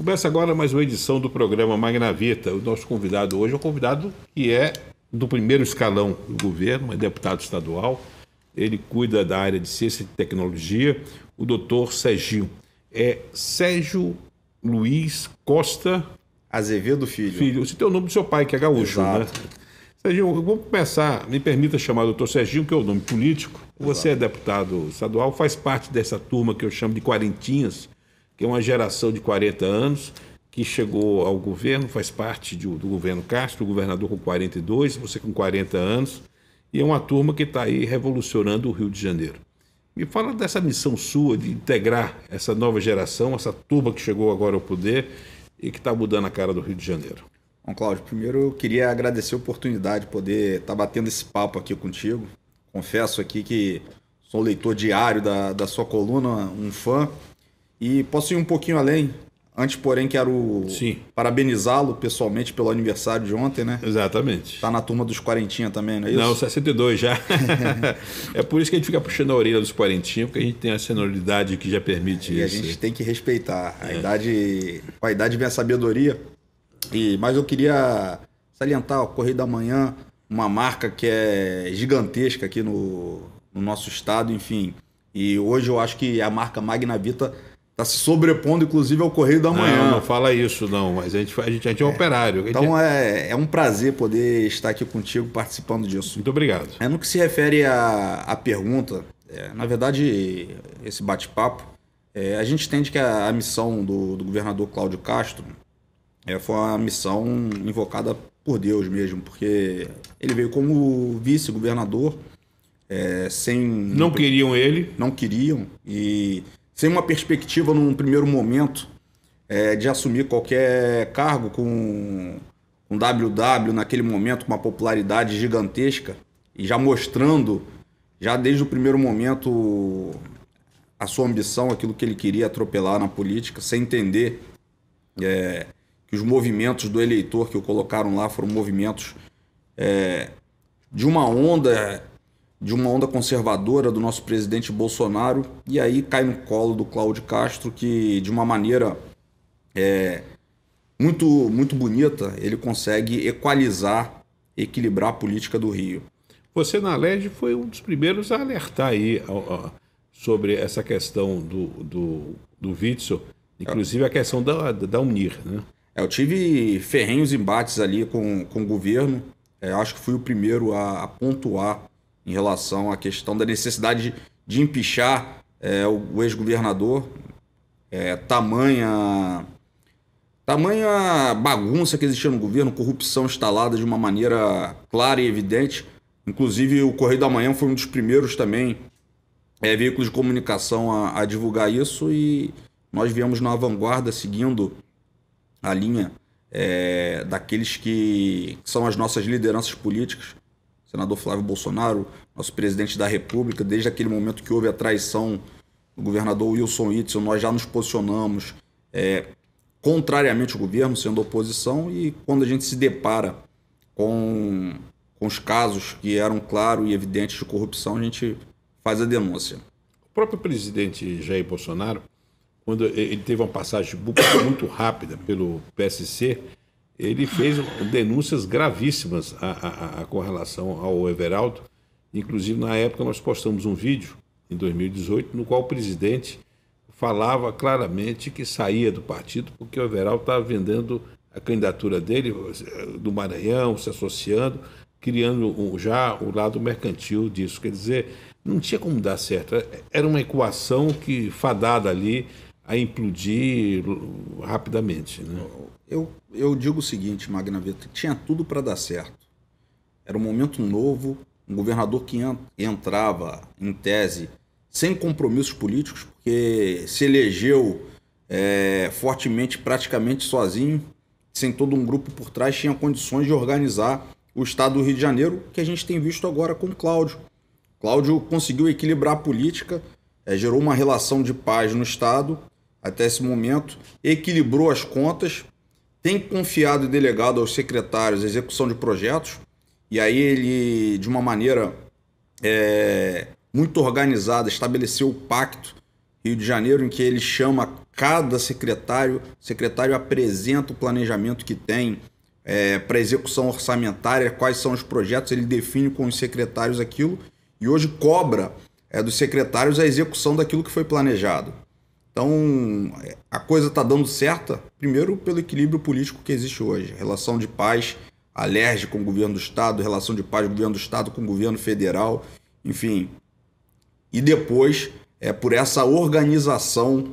Começa agora mais uma edição do programa Magna Vita. O nosso convidado hoje é um convidado que é do primeiro escalão do governo, é deputado estadual. Ele cuida da área de ciência e tecnologia, o doutor Serginho. É Sérgio Luiz Costa Azevedo Filho. Você tem o nome do seu pai, que é gaúcho, Exato. né? Serginho, vamos começar. Me permita chamar o doutor Serginho, que é o nome político. Você é deputado estadual, faz parte dessa turma que eu chamo de quarentinhas, que é uma geração de 40 anos, que chegou ao governo, faz parte do governo Castro, o governador com 42, você com 40 anos, e é uma turma que está aí revolucionando o Rio de Janeiro. Me fala dessa missão sua de integrar essa nova geração, essa turma que chegou agora ao poder e que está mudando a cara do Rio de Janeiro. Bom, Cláudio, primeiro eu queria agradecer a oportunidade de poder estar batendo esse papo aqui contigo. Confesso aqui que sou leitor diário da sua coluna, um fã, e posso ir um pouquinho além. Antes, porém, quero parabenizá-lo pessoalmente pelo aniversário de ontem, né? Exatamente. Tá na turma dos quarentinha também, não é isso? Não, 62 já. É por isso que a gente fica puxando a orelha dos quarentinha, porque a gente tem a senioridade que já permite e isso. E a gente tem que respeitar. A idade, com a idade vem a sabedoria. Mas eu queria salientar o Correio da Manhã, uma marca que é gigantesca aqui no nosso estado, enfim. E hoje eu acho que a marca Magna Vita está se sobrepondo, inclusive, ao Correio da Manhã. Não fala isso, não, mas a gente é operário. Então é um prazer poder estar aqui contigo participando disso. Muito obrigado. No que se refere à pergunta, na verdade, esse bate-papo, a gente entende que a missão do governador Cláudio Castro foi uma missão invocada por Deus mesmo, porque ele veio como vice-governador, sem... Não queriam ele. Não queriam, e sem uma perspectiva num primeiro momento de assumir qualquer cargo com WW naquele momento, com uma popularidade gigantesca, e já mostrando, já desde o primeiro momento, a sua ambição, aquilo que ele queria atropelar na política, sem entender que os movimentos do eleitor que o colocaram lá foram movimentos de uma onda conservadora do nosso presidente Bolsonaro, e aí cai no colo do Cláudio Castro, que de uma maneira muito, muito bonita, ele consegue equilibrar a política do Rio. Você, na LERJ, foi um dos primeiros a alertar aí sobre essa questão do Witzel, inclusive a questão da Unir, né? Eu tive ferrenhos embates ali com o governo. Acho que fui o primeiro a pontuar em relação à questão da necessidade de empichar o ex-governador. Tamanha bagunça que existia no governo, corrupção instalada de uma maneira clara e evidente. Inclusive, o Correio da Manhã foi um dos primeiros também veículos de comunicação a divulgar isso, e nós viemos na vanguarda seguindo a linha daqueles que são as nossas lideranças políticas. O senador Flávio Bolsonaro, nosso presidente da República, desde aquele momento que houve a traição do governador Wilson Witzel, nós já nos posicionamos contrariamente ao governo, sendo oposição, e quando a gente se depara com os casos que eram claros e evidentes de corrupção, a gente faz a denúncia. O próprio presidente Jair Bolsonaro, quando ele teve uma passagem muito rápida pelo PSC, ele fez denúncias gravíssimas com relação ao Everaldo. Inclusive, na época, nós postamos um vídeo, em 2018, no qual o presidente falava claramente que saía do partido porque o Everaldo estava vendendo a candidatura dele, do Maranhão, se associando, criando já o lado mercantil disso. Quer dizer, não tinha como dar certo. Era uma equação que fadada ali a implodir rapidamente, né? Eu digo o seguinte, Magna Vita, tinha tudo para dar certo. Era um momento novo, um governador que entrava, em tese, sem compromissos políticos, porque se elegeu fortemente, praticamente sozinho, sem todo um grupo por trás, tinha condições de organizar o estado do Rio de Janeiro, que a gente tem visto agora com o Cláudio. Cláudio conseguiu equilibrar a política, gerou uma relação de paz no estado até esse momento, equilibrou as contas, tem confiado e delegado aos secretários a execução de projetos, e aí ele, de uma maneira muito organizada, estabeleceu o Pacto Rio de Janeiro, em que ele chama cada secretário, o secretário apresenta o planejamento que tem para execução orçamentária, quais são os projetos, ele define com os secretários aquilo e hoje cobra dos secretários a execução daquilo que foi planejado. Então, a coisa está dando certa, primeiro pelo equilíbrio político que existe hoje, relação de paz, a LERJ com o governo do Estado, relação de paz do governo do Estado com o governo federal, enfim. E depois, por essa organização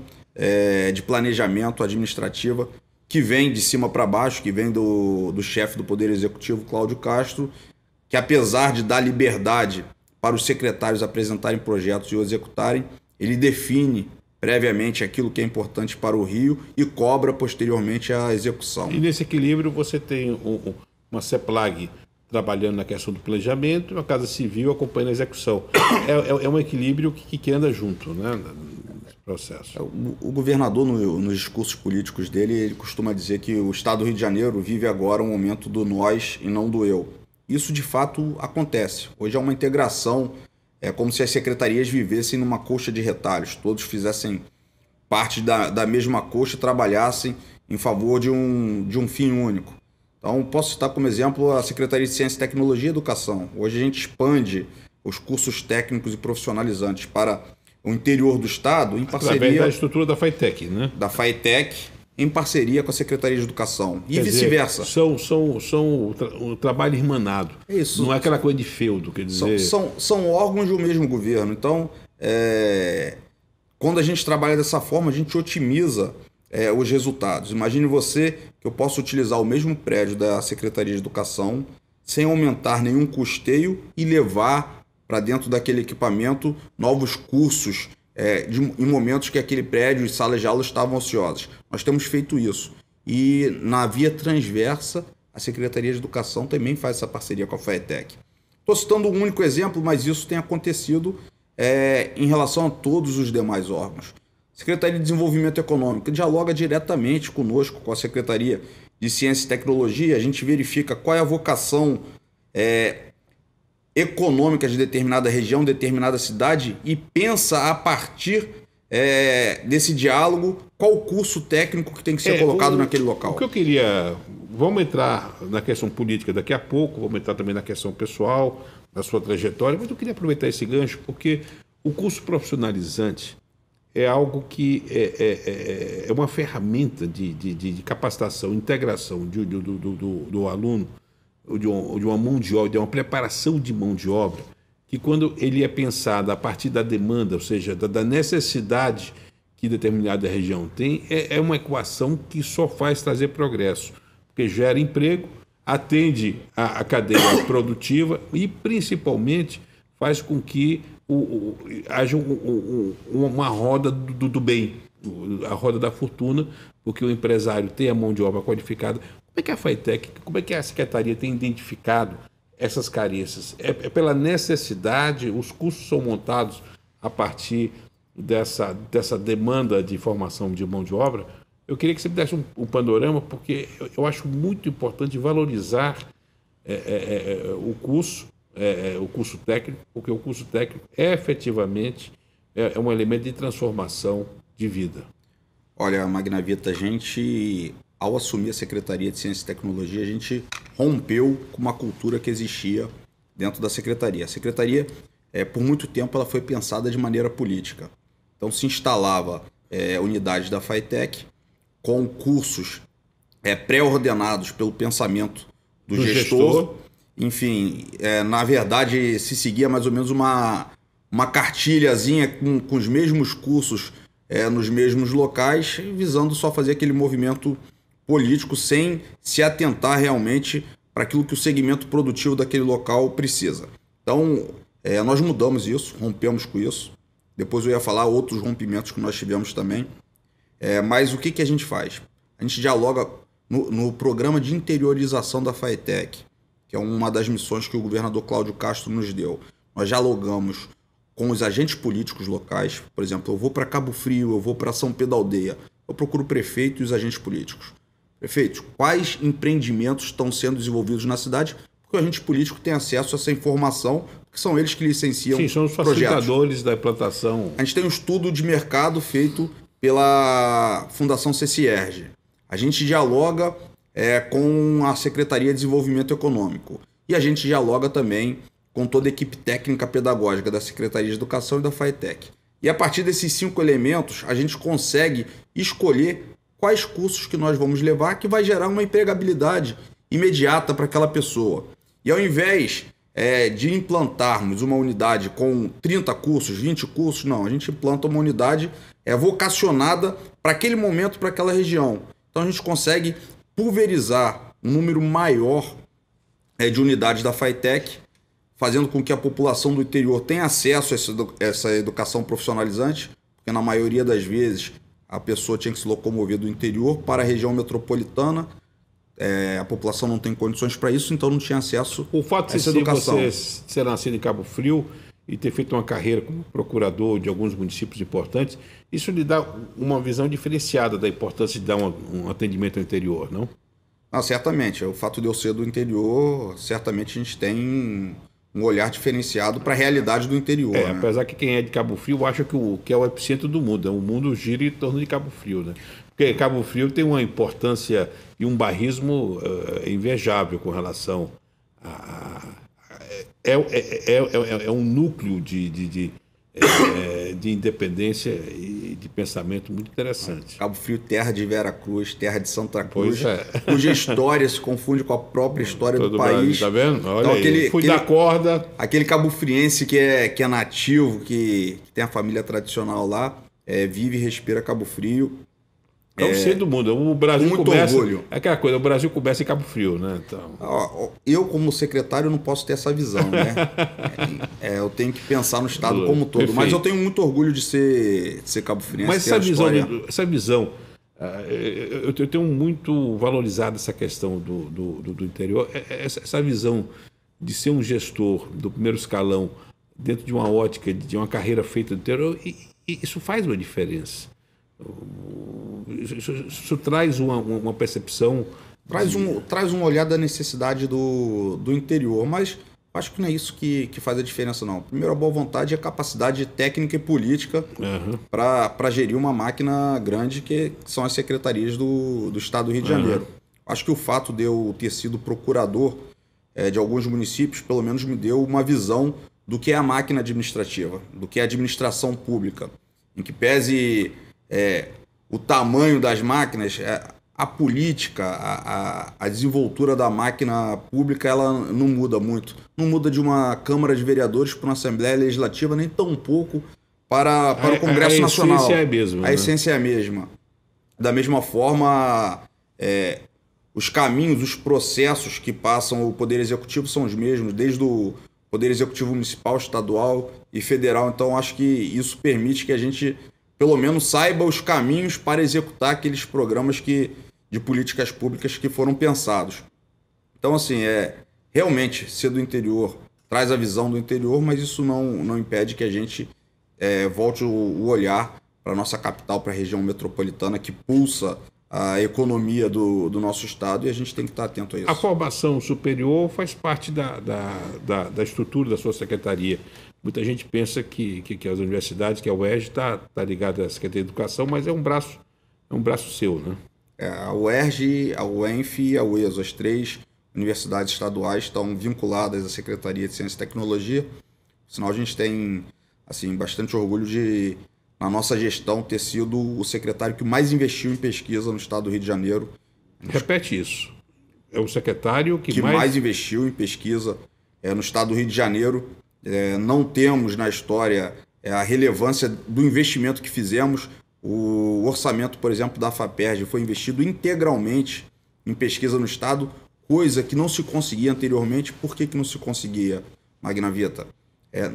de planejamento administrativa que vem de cima para baixo, que vem do chefe do Poder Executivo, Cláudio Castro, que apesar de dar liberdade para os secretários apresentarem projetos e o executarem, ele define previamente aquilo que é importante para o Rio e cobra posteriormente a execução. E nesse equilíbrio você tem uma CEPLAG trabalhando na questão do planejamento e uma Casa Civil acompanhando a execução. É um equilíbrio que anda junto, né, nesse processo. O governador, nos discursos políticos dele, ele costuma dizer que o Estado do Rio de Janeiro vive agora um momento do nós e não do eu. Isso, de fato, acontece. Hoje é uma integração, é como se as secretarias vivessem numa coxa de retalhos, todos fizessem parte da mesma coxa e trabalhassem em favor de um fim único. Então, posso citar como exemplo a Secretaria de Ciência, Tecnologia e Educação. Hoje a gente expande os cursos técnicos e profissionalizantes para o interior do Estado em parceria... Através da estrutura da FATEC, né? Da FATEC, em parceria com a Secretaria de Educação. E vice-versa. São um trabalho irmanado. Isso. Não é aquela coisa de feudo, quer dizer... São órgãos do mesmo governo. Então, quando a gente trabalha dessa forma, a gente otimiza os resultados. Imagine você que eu posso utilizar o mesmo prédio da Secretaria de Educação sem aumentar nenhum custeio e levar para dentro daquele equipamento novos cursos em momentos que aquele prédio e salas de aula estavam ociosas. Nós temos feito isso. E na via transversa, a Secretaria de Educação também faz essa parceria com a FATEC. Estou citando um único exemplo, mas isso tem acontecido em relação a todos os demais órgãos. Secretaria de Desenvolvimento Econômico dialoga diretamente conosco, com a Secretaria de Ciência e Tecnologia. A gente verifica qual é a vocação econômica de determinada região, determinada cidade e pensa a partir desse diálogo qual o curso técnico que tem que ser colocado naquele local. O que eu queria... Vamos entrar na questão política daqui a pouco, vamos entrar também na questão pessoal, na sua trajetória, mas eu queria aproveitar esse gancho porque o curso profissionalizante é algo que é uma ferramenta de capacitação, integração do aluno, de uma mão de obra, de uma preparação de mão de obra, que quando ele é pensado a partir da demanda, ou seja, da necessidade que determinada região tem, é uma equação que só faz trazer progresso, porque gera emprego, atende a cadeia produtiva e, principalmente, faz com que haja uma roda do bem, a roda da fortuna, porque o empresário tem a mão de obra qualificada. Como é que a FATEC, como é que a Secretaria tem identificado essas carências? É pela necessidade, os cursos são montados a partir dessa demanda de formação de mão de obra? Eu queria que você me desse um panorama, porque eu acho muito importante valorizar o curso técnico, porque o curso técnico efetivamente é um elemento de transformação de vida. Olha, Magnavita, a gente, ao assumir a Secretaria de Ciência e Tecnologia, a gente rompeu com uma cultura que existia dentro da Secretaria. A Secretaria, por muito tempo, ela foi pensada de maneira política. Então, se instalava unidades da FATEC com cursos pré-ordenados pelo pensamento do gestor. Enfim, na verdade, se seguia mais ou menos uma cartilhazinha com os mesmos cursos nos mesmos locais, visando só fazer aquele movimento político sem se atentar realmente para aquilo que o segmento produtivo daquele local precisa. Então, nós mudamos isso, rompemos com isso. Depois eu ia falar outros rompimentos que nós tivemos também. Mas o que a gente faz? A gente dialoga no programa de interiorização da FATEC, que é uma das missões que o governador Cláudio Castro nos deu. Nós dialogamos com os agentes políticos locais. Por exemplo, eu vou para Cabo Frio, eu vou para São Pedro da Aldeia. Eu procuro o prefeito e os agentes políticos. Prefeito, quais empreendimentos estão sendo desenvolvidos na cidade? Porque o agente político tem acesso a essa informação, porque são eles que licenciam projetos. Sim, são os facilitadores da implantação. A gente tem um estudo de mercado feito pela Fundação CCIERG. A gente dialoga com a Secretaria de Desenvolvimento Econômico. E a gente dialoga também com toda a equipe técnica pedagógica da Secretaria de Educação e da FATEC. E a partir desses 5 elementos, a gente consegue escolher quais cursos que nós vamos levar, que vai gerar uma empregabilidade imediata para aquela pessoa. E ao invés de implantarmos uma unidade com 30 cursos, 20 cursos, não, a gente implanta uma unidade vocacionada para aquele momento, para aquela região. Então a gente consegue pulverizar um número maior de unidades da FATEC, fazendo com que a população do interior tenha acesso a essa educação profissionalizante, porque na maioria das vezes a pessoa tinha que se locomover do interior para a região metropolitana. A população não tem condições para isso, então não tinha acesso a essa educação. O fato de você ser nascido em Cabo Frio e ter feito uma carreira como procurador de alguns municípios importantes, isso lhe dá uma visão diferenciada da importância de dar um atendimento ao interior, não? Não, certamente. O fato de eu ser do interior, certamente a gente tem um olhar diferenciado para a realidade do interior. Né? Apesar que quem é de Cabo Frio acha que é o epicentro do mundo. O mundo gira em torno de Cabo Frio, né? Porque Cabo Frio tem uma importância e um bairrismo invejável com relação a... É um núcleo de independência e de pensamento muito interessante. Cabo Frio, terra de Vera Cruz, terra de Santa Cruz, cuja história se confunde com a própria história do país. Tá vendo? Olha então, fui dar corda. Aquele cabo-friense que é nativo, que tem a família tradicional lá, vive e respira Cabo Frio. É o centro do mundo. O Brasil muito começa... orgulho. É aquela coisa, o Brasil começa em Cabo Frio, né? Então... Eu, como secretário, não posso ter essa visão, né? Eu tenho que pensar no Estado como todo. Perfeito. Mas eu tenho muito orgulho de ser cabo-friense. Mas essa visão, eu tenho muito valorizado essa questão do interior. Essa visão de ser um gestor do primeiro escalão dentro de uma ótica, de uma carreira feita no interior, isso faz uma diferença. Isso traz uma percepção... Traz um olhar da necessidade do interior, mas acho que não é isso que faz a diferença, não. Primeiro, a boa vontade e a capacidade técnica e política para gerir uma máquina grande que são as secretarias do Estado do Rio de Janeiro. Acho que o fato de eu ter sido procurador de alguns municípios, pelo menos me deu uma visão do que é a máquina administrativa, do que é a administração pública, em que pese... o tamanho das máquinas, a política, a desenvoltura da máquina pública, ela não muda muito. Não muda de uma Câmara de Vereadores para uma Assembleia Legislativa, nem tão pouco para o Congresso Nacional. A essência é a mesma. A essência é a mesma. Da mesma forma, os caminhos, os processos que passam o Poder Executivo são os mesmos, desde o Poder Executivo Municipal, Estadual e Federal. Então, acho que isso permite que a gente... pelo menos saiba os caminhos para executar aqueles programas de políticas públicas que foram pensados. Então, assim, realmente ser do interior traz a visão do interior, mas isso não impede que a gente volte o olhar para a nossa capital, para a região metropolitana, que pulsa a economia do nosso estado, e a gente tem que estar atento a isso. A formação superior faz parte da estrutura da sua secretaria. Muita gente pensa que as universidades, que a UERJ está ligada à Secretaria de Educação, mas é um braço seu, né? A UERJ, a UENF e a UESO, as 3 universidades estaduais estão vinculadas à Secretaria de Ciência e Tecnologia. Sinal, a gente tem assim, bastante orgulho de, na nossa gestão, ter sido o secretário que mais investiu em pesquisa no estado do Rio de Janeiro. Repete isso. É o secretário que mais investiu em pesquisa no estado do Rio de Janeiro. Não temos na história a relevância do investimento que fizemos. O orçamento, por exemplo, da FAPERJ foi investido integralmente em pesquisa no estado, coisa que não se conseguia anteriormente. Por que não se conseguia, Magna Vita?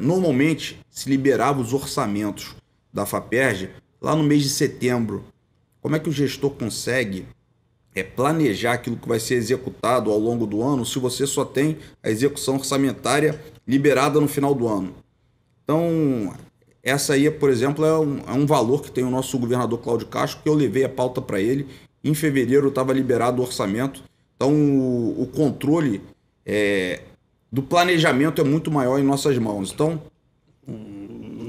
Normalmente se liberava os orçamentos da FAPERJ lá no mês de setembro. Como é que o gestor consegue planejar aquilo que vai ser executado ao longo do ano se você só tem a execução orçamentária liberada no final do ano? Então, essa aí, por exemplo, é um valor que tem o nosso governador Cláudio Castro, que eu levei a pauta para ele. Em fevereiro estava liberado o orçamento. Então, o controle do planejamento é muito maior em nossas mãos. Então,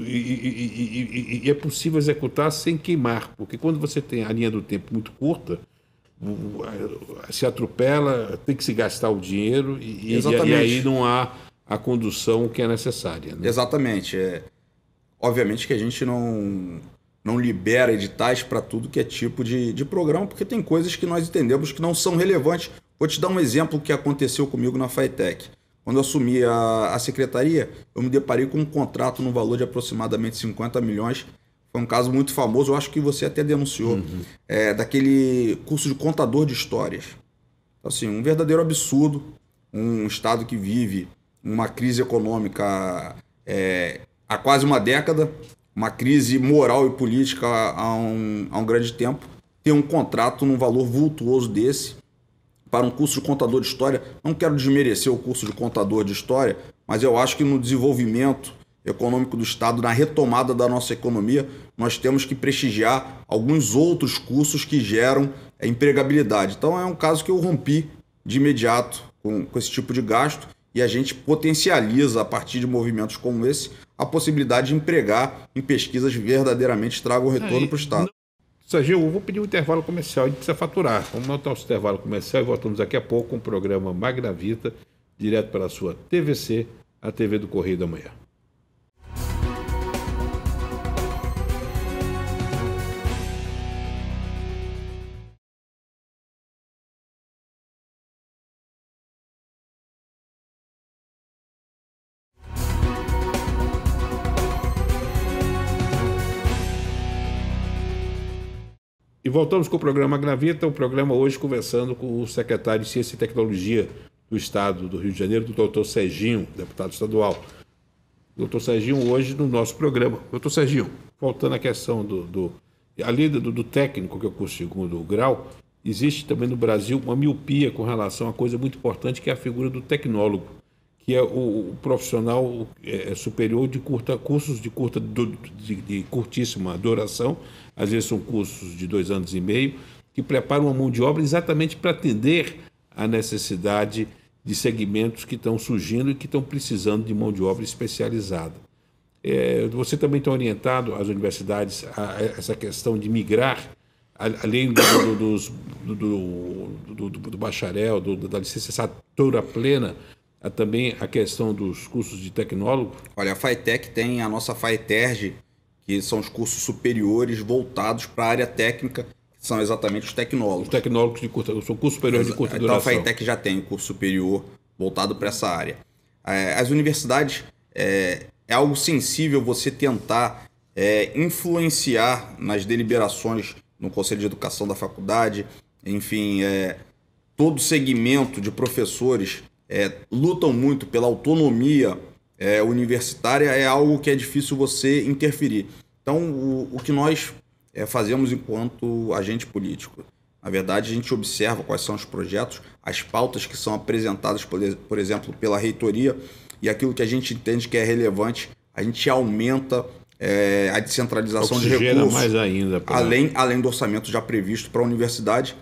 e é possível executar sem queimar, porque quando você tem a linha do tempo muito curta, se atropela, tem que se gastar o dinheiro e aí não há a condução que é necessária. Né? Exatamente. Obviamente que a gente não libera editais para tudo que é tipo de programa, porque tem coisas que nós entendemos que não são relevantes. Vou te dar um exemplo que aconteceu comigo na Fitec. Quando eu assumi a secretaria, eu me deparei com um contrato no valor de aproximadamente 50 milhões. Foi um caso muito famoso, eu acho que você até denunciou, daquele curso de contador de histórias. Assim, um verdadeiro absurdo, um estado que vive uma crise econômica há quase uma década, uma crise moral e política há um grande tempo, ter um contrato num valor vultuoso desse para um curso de contador de história. Não quero desmerecer o curso de contador de história, mas eu acho que no desenvolvimento econômico do Estado, na retomada da nossa economia, nós temos que prestigiar alguns outros cursos que geram empregabilidade. Então é um caso que eu rompi de imediato com esse tipo de gasto e a gente potencializa, a partir de movimentos como esse, a possibilidade de empregar em pesquisas que verdadeiramente tragam retorno para o Estado. Serginho, eu vou pedir um intervalo comercial, a gente precisa faturar. Vamos notar o intervalo comercial e voltamos daqui a pouco com o programa Magravita, direto para a sua TVC, a TV do Correio da Manhã. E voltamos com o programa Gravita, o programa hoje conversando com o secretário de Ciência e Tecnologia do Estado do Rio de Janeiro, do doutor Serginho, deputado estadual. Doutor Serginho, hoje no nosso programa. Doutor Serginho, voltando à questão além do técnico, que é o curso de segundo grau, existe também no Brasil uma miopia com relação a uma coisa muito importante, que é a figura do tecnólogo, que é o profissional superior de cursos de curtíssima duração, às vezes são cursos de 2 anos e meio, que preparam uma mão de obra exatamente para atender à necessidade de segmentos que estão surgindo e que estão precisando de mão de obra especializada. Você também está orientado às universidades a essa questão de migrar, além do bacharel, da licenciatura plena, também a questão dos cursos de tecnólogo? Olha, a Fitec tem a nossa Fiterge, que são os cursos superiores voltados para a área técnica, que são exatamente os tecnólogos. Os tecnólogos são cursos superiores de curta duração. Então a Fitec já tem o curso superior voltado para essa área. As universidades, é algo sensível você tentar influenciar nas deliberações no Conselho de Educação da faculdade, enfim, todo segmento de professores lutam muito pela autonomia universitária, é algo que é difícil você interferir. Então, o que nós fazemos enquanto agente político? Na verdade, a gente observa quais são os projetos, as pautas que são apresentadas, por exemplo, pela reitoria, e aquilo que a gente entende que é relevante, a gente aumenta a descentralização de recursos, mais ainda, além do orçamento já previsto para a universidade.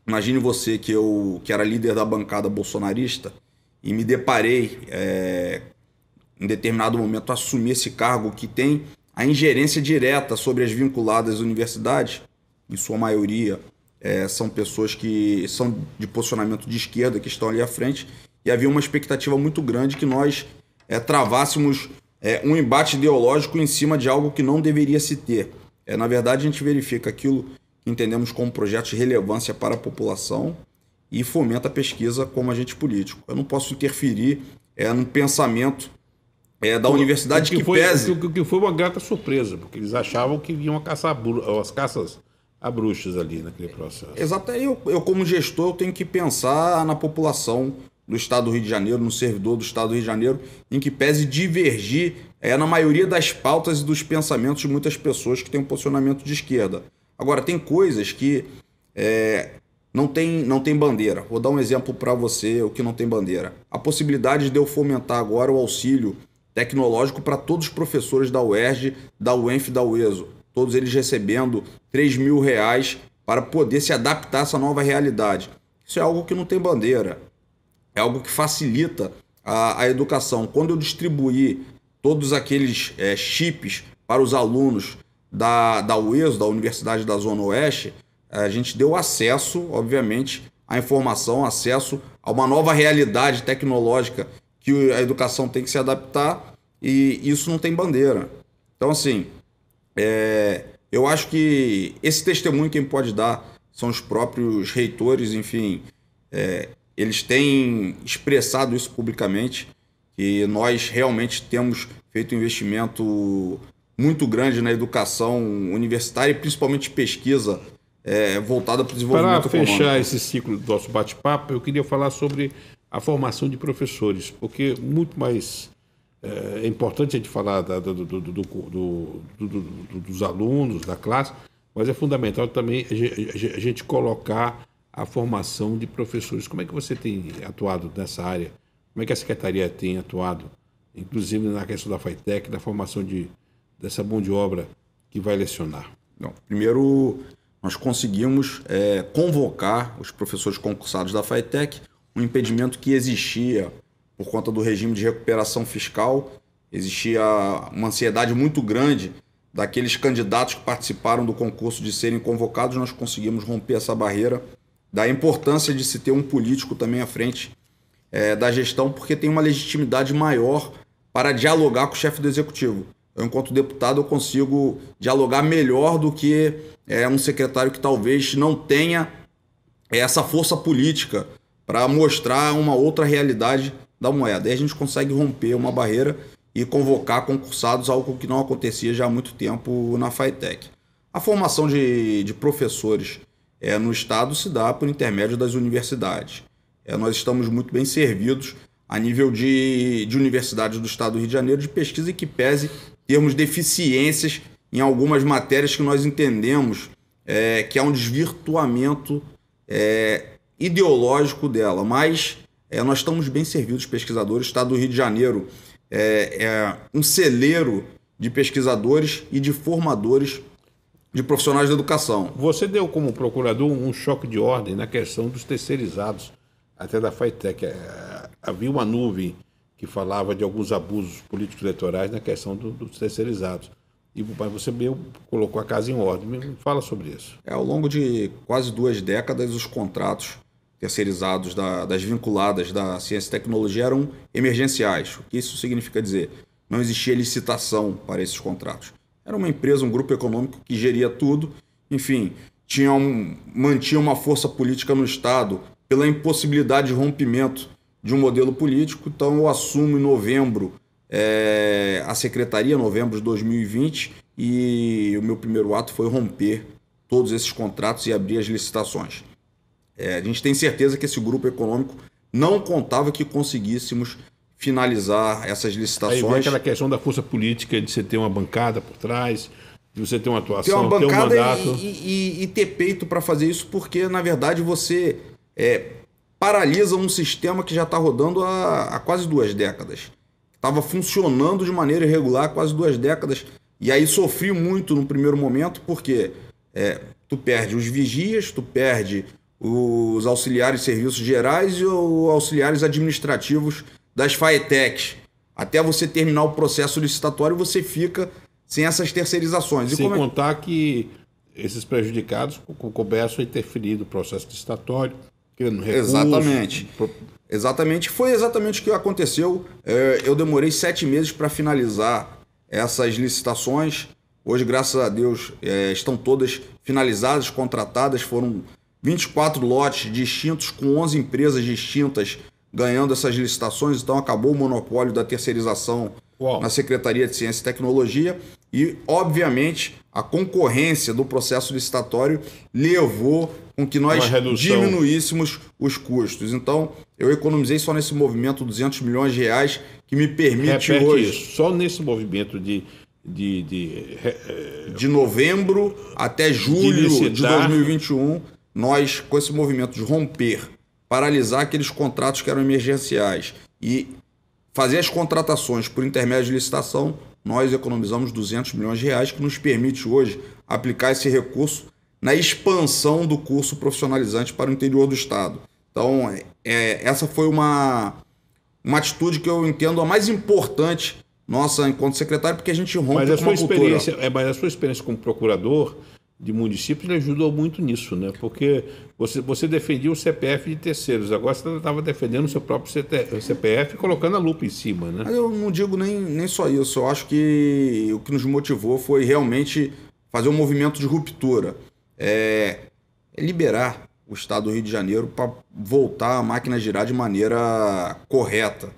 Imagine você que era líder da bancada bolsonarista e me deparei, em determinado momento, a assumir esse cargo que tem a ingerência direta sobre as vinculadas às universidades. Em sua maioria, são pessoas que são de posicionamento de esquerda, que estão ali à frente, e havia uma expectativa muito grande que nós travássemos um embate ideológico em cima de algo que não deveria se ter. Na verdade, a gente verifica aquilo que entendemos como projetos de relevância para a população e fomenta a pesquisa como agente político. Eu não posso interferir no pensamento da universidade que pese... O que foi uma grata surpresa, porque eles achavam que iam caçar as caças a bruxas ali naquele processo. Exato. Eu como gestor, eu tenho que pensar na população do Estado do Rio de Janeiro, no servidor do Estado do Rio de Janeiro, em que pese divergir na maioria das pautas e dos pensamentos de muitas pessoas que têm um posicionamento de esquerda. Agora, tem coisas que não tem bandeira. Vou dar um exemplo para você, o que não tem bandeira. A possibilidade de eu fomentar agora o auxílio tecnológico para todos os professores da UERJ, da UENF e da UESO. Todos eles recebendo R$3.000 para poder se adaptar a essa nova realidade. Isso é algo que não tem bandeira. É algo que facilita a educação. Quando eu distribuir todos aqueles chips para os alunos da UESO, da Universidade da Zona Oeste, a gente deu acesso, obviamente, à informação, acesso a uma nova realidade tecnológica que a educação tem que se adaptar, e isso não tem bandeira. Então, assim, eu acho que esse testemunho quem pode dar são os próprios reitores, enfim, eles têm expressado isso publicamente, que nós realmente temos feito um investimento muito grande na educação universitária e principalmente pesquisa voltada para o desenvolvimento econômico. Para fechar esse ciclo do nosso bate-papo, eu queria falar sobre a formação de professores, porque muito mais é importante a gente falar dos alunos, da classe, mas é fundamental também a gente colocar a formação de professores. Como é que você tem atuado nessa área? Como é que a Secretaria tem atuado, inclusive na questão da FATEC, da formação dessa mão de obra que vai lecionar? Não, primeiro, nós conseguimos convocar os professores concursados da FATEC, um impedimento que existia por conta do regime de recuperação fiscal. Existia uma ansiedade muito grande daqueles candidatos que participaram do concurso de serem convocados. Nós conseguimos romper essa barreira, da importância de se ter um político também à frente da gestão, porque tem uma legitimidade maior para dialogar com o chefe do executivo. Eu, enquanto deputado, eu consigo dialogar melhor do que um secretário que talvez não tenha essa força política para mostrar uma outra realidade da moeda. E a gente consegue romper uma barreira e convocar concursados, algo que não acontecia já há muito tempo na FATEC. A formação de professores no Estado se dá por intermédio das universidades. Nós estamos muito bem servidos a nível de universidades do Estado do Rio de Janeiro de pesquisa, e que pese termos deficiências em algumas matérias que nós entendemos que é um desvirtuamento ideológico dela, mas nós estamos bem servidos, pesquisadores. O Estado do Rio de Janeiro é um celeiro de pesquisadores e de formadores de profissionais da educação. Você deu como procurador um choque de ordem na questão dos terceirizados, até da FATEC. Havia uma nuvem que falava de alguns abusos políticos eleitorais na questão dos terceirizados. E você mesmo colocou a casa em ordem. Me fala sobre isso. Ao longo de quase 2 décadas, os contratos terceirizados das vinculadas da ciência e tecnologia eram emergenciais. O que isso significa dizer? Não existia licitação para esses contratos. Era uma empresa, um grupo econômico que geria tudo. Enfim, mantinha uma força política no Estado pela impossibilidade de rompimento de um modelo político. Então eu assumo em novembro a secretaria, novembro de 2020, e o meu primeiro ato foi romper todos esses contratos e abrir as licitações. A gente tem certeza que esse grupo econômico não contava que conseguíssemos finalizar essas licitações. Aí vem aquela questão da força política, de você ter uma bancada por trás, de você ter uma atuação, ter uma bancada, ter um mandato. E ter peito para fazer isso, porque, na verdade, você paralisa um sistema que já está rodando há quase 2 décadas. Estava funcionando de maneira irregular há quase 2 décadas. E aí sofri muito no primeiro momento, porque tu perde os vigias, tu perde os auxiliares de serviços gerais e os auxiliares administrativos das FATECs. Até você terminar o processo licitatório, você fica sem essas terceirizações. Sem contar que esses prejudicados começam a interferir no processo licitatório, querendo recursos. Exatamente. Foi exatamente o que aconteceu. Eu demorei 7 meses para finalizar essas licitações. Hoje, graças a Deus, estão todas finalizadas, contratadas. Foram 24 lotes distintos, com 11 empresas distintas ganhando essas licitações. Então acabou o monopólio da terceirização na Secretaria de Ciência e Tecnologia. E, obviamente, a concorrência do processo licitatório levou com que nós diminuíssemos os custos. Então, eu economizei só nesse movimento 200 milhões de reais, que me permite hoje... Isso. Só nesse movimento de novembro até julho de 2021, nós, com esse movimento de romper, paralisar aqueles contratos que eram emergenciais e fazer as contratações por intermédio de licitação, nós economizamos 200 milhões de reais, que nos permite hoje aplicar esse recurso na expansão do curso profissionalizante para o interior do Estado. Então, essa foi uma atitude que eu entendo a mais importante nossa enquanto secretário, porque a gente rompe Mas a com sua uma cultura. mas a sua experiência como procurador de município lhe ajudou muito nisso, né? Porque você defendia o CPF de terceiros, agora você estava defendendo o seu próprio CPF e colocando a lupa em cima, né? Mas eu não digo nem só isso. Eu acho que o que nos motivou foi realmente fazer um movimento de ruptura. É liberar o Estado do Rio de Janeiro para voltar a máquina a girar de maneira correta.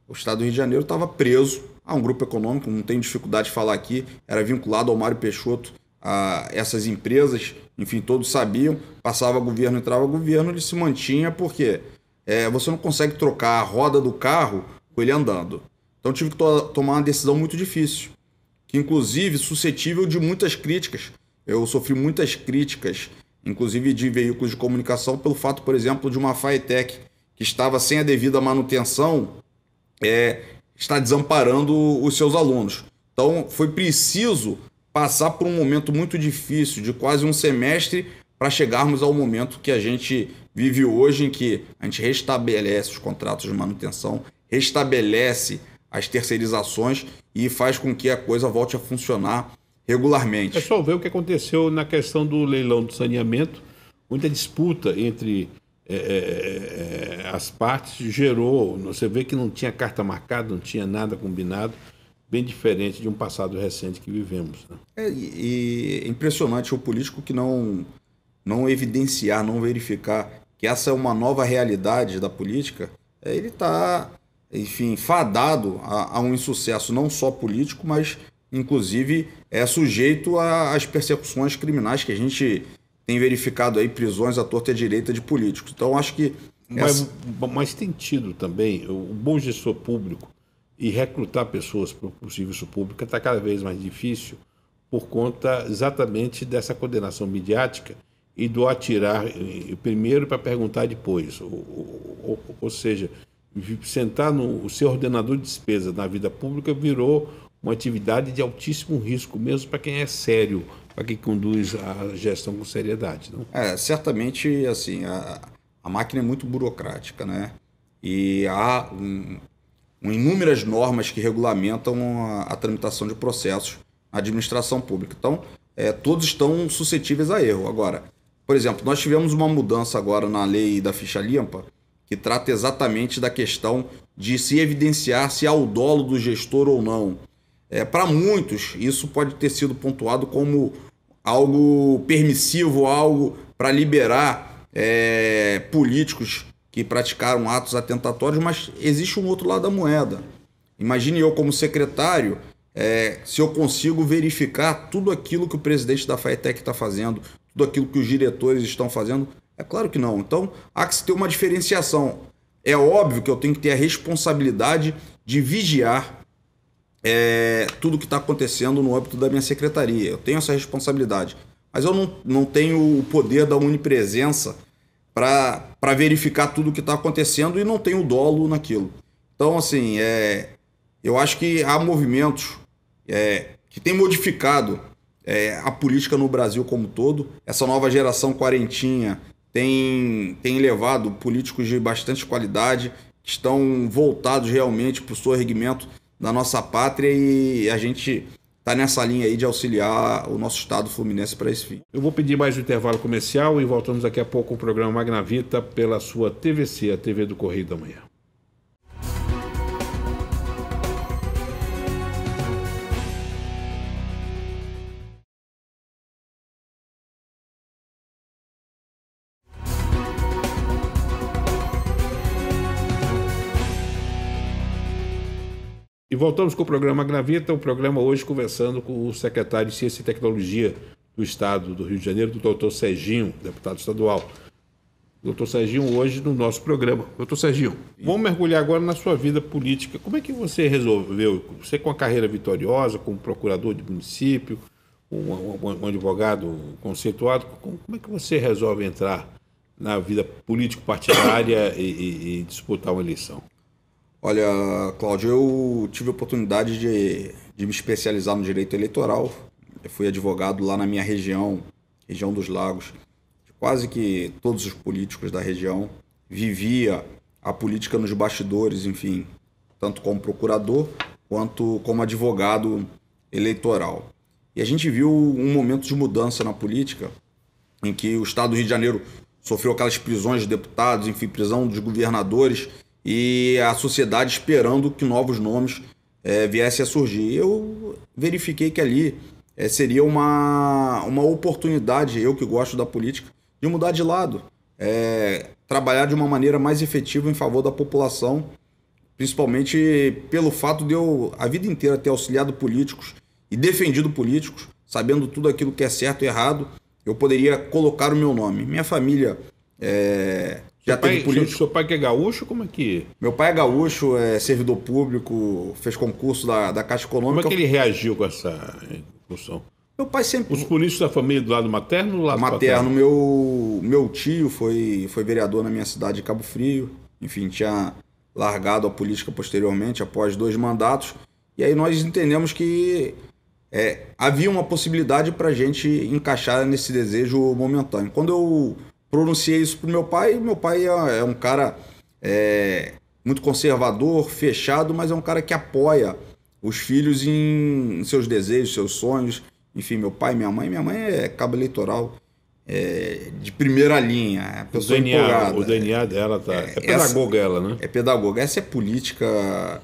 O Estado do Rio de Janeiro estava preso a um grupo econômico, não tenho dificuldade de falar aqui, era vinculado ao Mário Peixoto, a essas empresas, enfim, todos sabiam, passava governo, entrava governo, ele se mantinha porque você não consegue trocar a roda do carro com ele andando. Então tive que tomar uma decisão muito difícil, que inclusive suscetível de muitas críticas. Eu sofri muitas críticas, inclusive de veículos de comunicação, pelo fato, por exemplo, de uma FATEC que estava sem a devida manutenção, está desamparando os seus alunos. Então foi preciso passar por um momento muito difícil, de quase um semestre, para chegarmos ao momento que a gente vive hoje, em que a gente restabelece os contratos de manutenção, restabelece as terceirizações e faz com que a coisa volte a funcionar regularmente. É só ver o que aconteceu na questão do leilão do saneamento, muita disputa entre as partes gerou, você vê que não tinha carta marcada, não tinha nada combinado, bem diferente de um passado recente que vivemos, né? E é impressionante o político que não evidenciar, não verificar que essa é uma nova realidade da política, ele está, enfim, fadado a um insucesso não só político, mas inclusive é sujeito às persecuções criminais que a gente tem verificado aí, prisões à torta e à direita de políticos. Então acho que... Mas tem tido também o bom gestor público e recrutar pessoas para o serviço público está cada vez mais difícil por conta exatamente dessa condenação midiática e do atirar primeiro para perguntar depois. Ou seja, sentar no ser ordenador de despesa na vida pública virou uma atividade de altíssimo risco, mesmo para quem é sério, para quem conduz a gestão com seriedade, não? Certamente, assim, a máquina é muito burocrática, né? E há inúmeras normas que regulamentam a tramitação de processos na administração pública. Então, todos estão suscetíveis a erro. Agora, por exemplo, nós tivemos uma mudança agora na lei da ficha limpa, que trata exatamente da questão de se evidenciar se há o dolo do gestor ou não. Para muitos, isso pode ter sido pontuado como algo permissivo, algo para liberar políticos que praticaram atos atentatórios, mas existe um outro lado da moeda. Imagine eu como secretário, se eu consigo verificar tudo aquilo que o presidente da FATEC está fazendo, tudo aquilo que os diretores estão fazendo. É claro que não. Então, há que se ter uma diferenciação. É óbvio que eu tenho que ter a responsabilidade de vigiar tudo que está acontecendo no âmbito da minha secretaria. Eu tenho essa responsabilidade. Mas eu não tenho o poder da onipresença para verificar tudo o que está acontecendo e não tenho o dolo naquilo. Então, assim, eu acho que há movimentos que têm modificado a política no Brasil como um todo. Essa nova geração quarentinha tem levado políticos de bastante qualidade, que estão voltados realmente para o soerguimento da nossa pátria, e a gente está nessa linha aí de auxiliar o nosso estado fluminense para esse fim. Eu vou pedir mais um intervalo comercial e voltamos daqui a pouco com o programa Magnavita pela sua TVC, a TV do Correio da Manhã. E voltamos com o programa Gravita, o programa hoje conversando com o secretário de Ciência e Tecnologia do Estado do Rio de Janeiro, do doutor Serginho, deputado estadual. Doutor Serginho, hoje no nosso programa. Doutor Serginho, vamos mergulhar agora na sua vida política. Como é que você resolveu, você com a carreira vitoriosa, como procurador de município, um advogado conceituado, como é que você resolve entrar na vida político-partidária e disputar uma eleição? Olha, Cláudio, eu tive a oportunidade de me especializar no direito eleitoral. Eu fui advogado lá na minha região dos Lagos. Quase que todos os políticos da região vivia a política nos bastidores, enfim, tanto como procurador quanto como advogado eleitoral. E a gente viu um momento de mudança na política, em que o estado do Rio de Janeiro sofreu aquelas prisões de deputados, enfim, prisão dos governadores, e a sociedade esperando que novos nomes viessem a surgir. Eu verifiquei que ali seria uma oportunidade, eu que gosto da política, de mudar de lado, trabalhar de uma maneira mais efetiva em favor da população, principalmente pelo fato de eu, a vida inteira, ter auxiliado políticos e defendido políticos, sabendo tudo aquilo que é certo e errado. Eu poderia colocar o meu nome. Minha família já teve político. Seu pai que é gaúcho, como é que... Meu pai é gaúcho, é servidor público, fez concurso da Caixa Econômica. Como é que ele reagiu com essa incursão? Meu pai sempre... Os políticos da família do lado materno ou do lado materno? Paterno? Meu tio foi vereador na minha cidade de Cabo Frio. Enfim, tinha largado a política posteriormente, após 2 mandatos. E aí nós entendemos que havia uma possibilidade para a gente encaixar nesse desejo momentâneo. Quando eu pronunciei isso para o meu pai é um cara muito conservador, fechado, mas é um cara que apoia os filhos em seus desejos, seus sonhos. Enfim, meu pai, minha mãe é cabo eleitoral de primeira linha, pessoa empolgada. O DNA dela é pedagoga ela, né? É pedagoga. Essa é política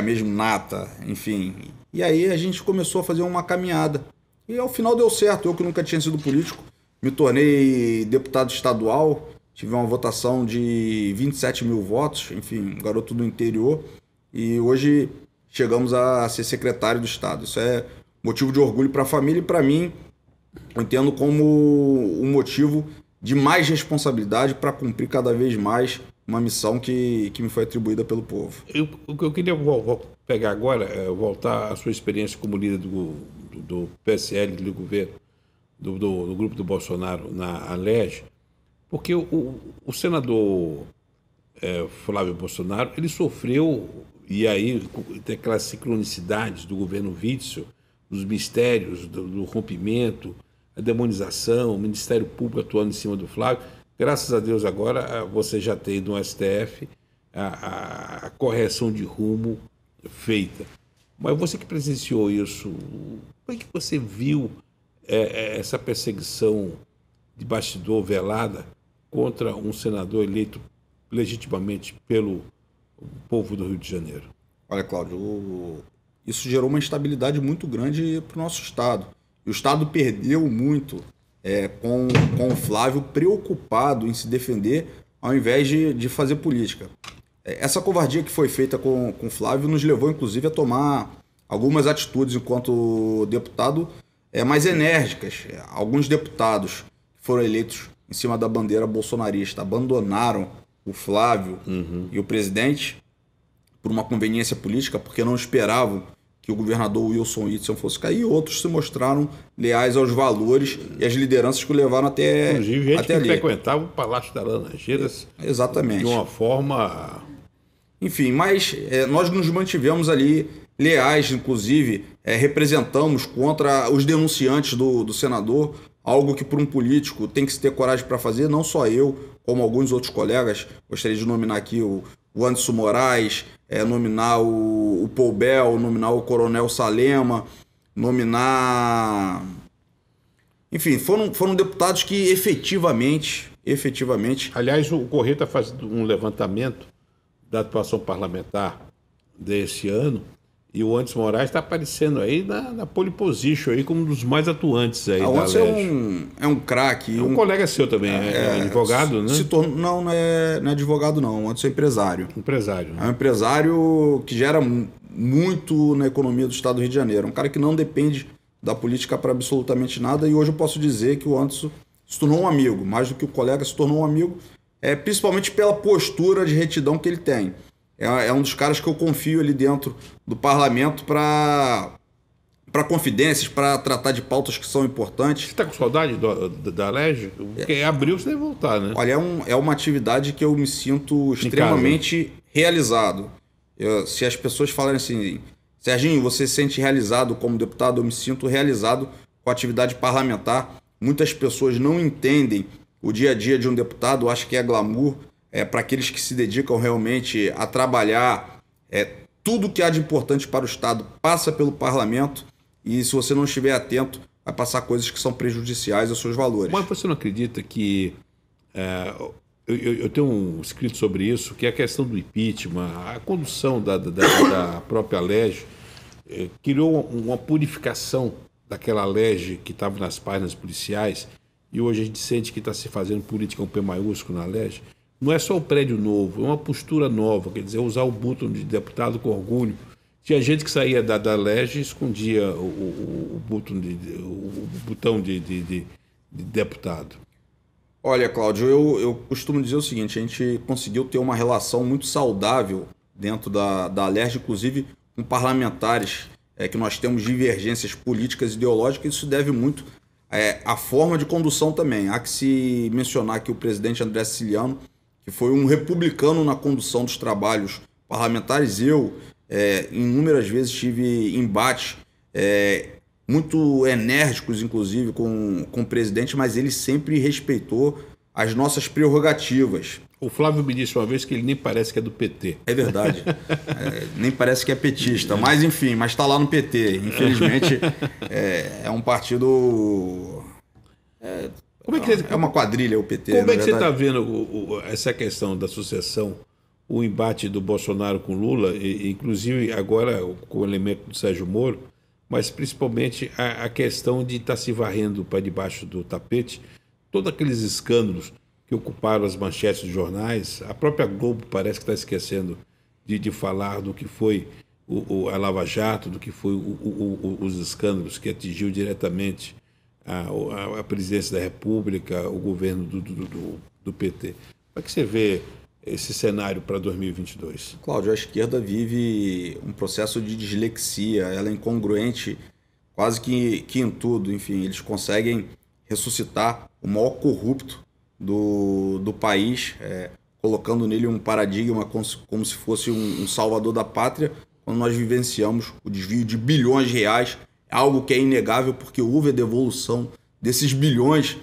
mesmo nata, enfim. E aí a gente começou a fazer uma caminhada. E ao final deu certo. Eu que nunca tinha sido político, me tornei deputado estadual, tive uma votação de 27 mil votos, enfim, um garoto do interior. E hoje chegamos a ser secretário do Estado. Isso é motivo de orgulho para a família e para mim. Eu entendo como um motivo de mais responsabilidade para cumprir cada vez mais uma missão que me foi atribuída pelo povo. O que eu queria pegar agora é voltar à sua experiência como líder do PSL, do governo, do grupo do Bolsonaro na Alerj, porque o senador Flávio Bolsonaro, ele sofreu, e aí tem aquelas sincronicidades do governo Witzel, dos mistérios, do rompimento, a demonização, o Ministério Público atuando em cima do Flávio. Graças a Deus agora você já tem no STF a correção de rumo feita. Mas você que presenciou isso, como é que você viu essa perseguição de bastidor velada contra um senador eleito legitimamente pelo povo do Rio de Janeiro? Olha, Cláudio, isso gerou uma instabilidade muito grande para o nosso Estado. E o Estado perdeu muito com o Flávio preocupado em se defender ao invés de fazer política. Essa covardia que foi feita com o Flávio nos levou, inclusive, a tomar algumas atitudes enquanto deputado mais enérgicas. Alguns deputados que foram eleitos em cima da bandeira bolsonarista abandonaram o Flávio e o presidente por uma conveniência política, porque não esperavam que o governador Wilson Witzel fosse cair, e outros se mostraram leais aos valores e às lideranças que o levaram até ali. Inclusive, gente que frequentava o Palácio das Laranjeiras exatamente. De uma forma... Enfim, mas nós nos mantivemos ali leais, inclusive representamos contra os denunciantes do senador, algo que por um político tem que se ter coragem para fazer, não só eu, como alguns outros colegas. Gostaria de nominar aqui o Anderson Moraes, nominar o Paul Bell, nominar o Coronel Salema, nominar... Enfim, foram deputados que efetivamente... Aliás, o Correio está fazendo um levantamento da atuação parlamentar desse ano, e o Anderson Moraes está aparecendo aí na pole position aí como um dos mais atuantes aí da Anderson é um craque. Um colega seu também, é advogado, né? Não é advogado não, o Anderson é empresário. Empresário. Né? É um empresário que gera muito na economia do estado do Rio de Janeiro. Um cara que não depende da política para absolutamente nada, e hoje eu posso dizer que o Anderson se tornou um amigo, mais do que o colega, se tornou um amigo, principalmente pela postura de retidão que ele tem. É um dos caras que eu confio ali dentro do parlamento para confidências, para tratar de pautas que são importantes. Você está com saudade da Alerj? Porque abril você deve voltar, né? Olha, é uma atividade que eu me sinto extremamente realizado. Se as pessoas falarem assim, Serginho, você se sente realizado como deputado? Eu me sinto realizado com a atividade parlamentar. Muitas pessoas não entendem o dia a dia de um deputado, acham que é glamour. Para aqueles que se dedicam realmente a trabalhar tudo que há de importante para o Estado passa pelo parlamento e se você não estiver atento, vai passar coisas que são prejudiciais aos seus valores. Mas você não acredita que... eu tenho escrito sobre isso, que é a questão do impeachment, a condução da própria LEG, criou uma purificação daquela LEG que estava nas páginas policiais, e hoje a gente sente que está se fazendo política com P maiúsculo na LEG. Não é só o prédio novo, é uma postura nova, quer dizer, usar o botão de deputado com orgulho. Tinha gente que saía da LEG e escondia o botão de deputado. Olha, Cláudio, eu costumo dizer o seguinte, a gente conseguiu ter uma relação muito saudável dentro da LERJ, inclusive com parlamentares, que nós temos divergências políticas e ideológicas, isso deve muito à forma de condução também. Há que se mencionar que o presidente André Siciliano, que foi um republicano na condução dos trabalhos parlamentares, inúmeras vezes tive embates muito enérgicos, inclusive, com o presidente, mas ele sempre respeitou as nossas prerrogativas. O Flávio me disse uma vez que ele nem parece que é do PT. É verdade. Nem parece que é petista. Mas, enfim, mas está lá no PT. Infelizmente, é um partido... É uma quadrilha o PT. Como é que você está vendo essa questão da sucessão, o embate do Bolsonaro com Lula, inclusive agora com o elemento do Sérgio Moro, mas principalmente a questão de estar se varrendo para debaixo do tapete todos aqueles escândalos que ocuparam as manchetes dos jornais? A própria Globo parece que está esquecendo de falar do que foi a Lava Jato, do que foi os escândalos que atingiu diretamente a presidência da República, o governo do PT. Como é que você vê esse cenário para 2022? Cláudio, a esquerda vive um processo de dislexia, ela é incongruente quase que em tudo. Enfim, eles conseguem ressuscitar o maior corrupto do país, colocando nele um paradigma como se fosse um salvador da pátria, quando nós vivenciamos o desvio de bilhões de reais, algo que é inegável porque houve a devolução desses bilhões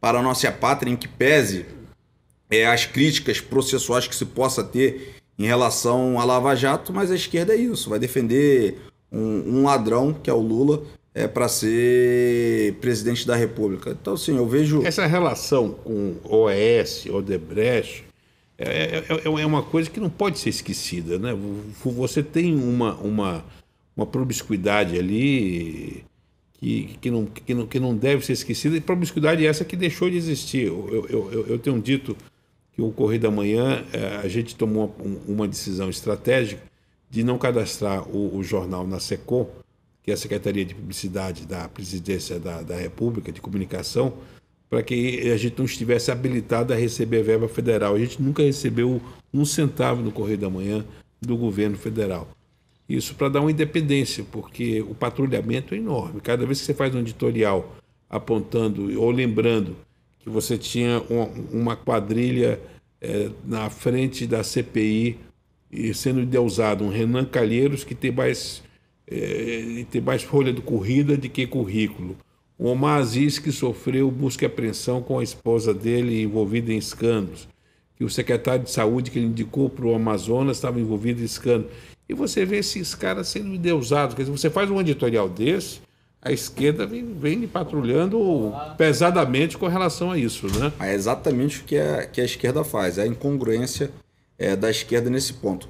para a nossa pátria, em que pese as críticas processuais que se possa ter em relação à Lava Jato, mas a esquerda é isso, vai defender um ladrão, que é o Lula, para ser presidente da República. Então, assim, eu vejo... Essa relação com OAS, Odebrecht, é uma coisa que não pode ser esquecida, né? Você tem uma promiscuidade ali que não deve ser esquecida, e promiscuidade essa que deixou de existir. Eu tenho dito que o Correio da Manhã, a gente tomou uma decisão estratégica de não cadastrar o jornal na SECOM, que é a Secretaria de Publicidade da Presidência da República, de Comunicação, para que a gente não estivesse habilitado a receber verba federal. A gente nunca recebeu um centavo no Correio da Manhã do governo federal. Isso para dar uma independência, porque o patrulhamento é enorme. Cada vez que você faz um editorial apontando ou lembrando que você tinha uma quadrilha na frente da CPI e sendo endeusado um Renan Calheiros que tem mais folha de corrida do que currículo. O Omar Aziz, que sofreu busca e apreensão com a esposa dele envolvida em escândalos. Que o secretário de saúde que ele indicou para o Amazonas estava envolvido em escândalo. E você vê esses caras sendo endeusados. Quer dizer, você faz um editorial desse, a esquerda vem patrulhando pesadamente com relação a isso, né? É exatamente o que a esquerda faz, é a incongruência da esquerda nesse ponto.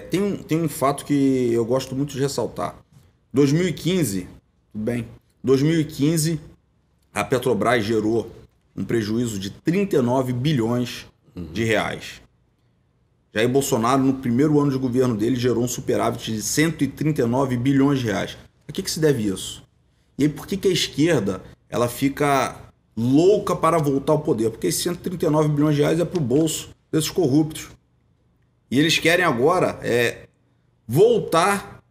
Tem um fato que eu gosto muito de ressaltar. 2015, tudo bem? 2015, a Petrobras gerou um prejuízo de 39 bilhões de reais. Jair Bolsonaro, no primeiro ano de governo dele, gerou um superávit de 139 bilhões de reais. A que se deve isso? E aí, por que a esquerda ela fica louca para voltar ao poder? Porque esses 139 bilhões de reais é para o bolso desses corruptos. E eles querem agora voltar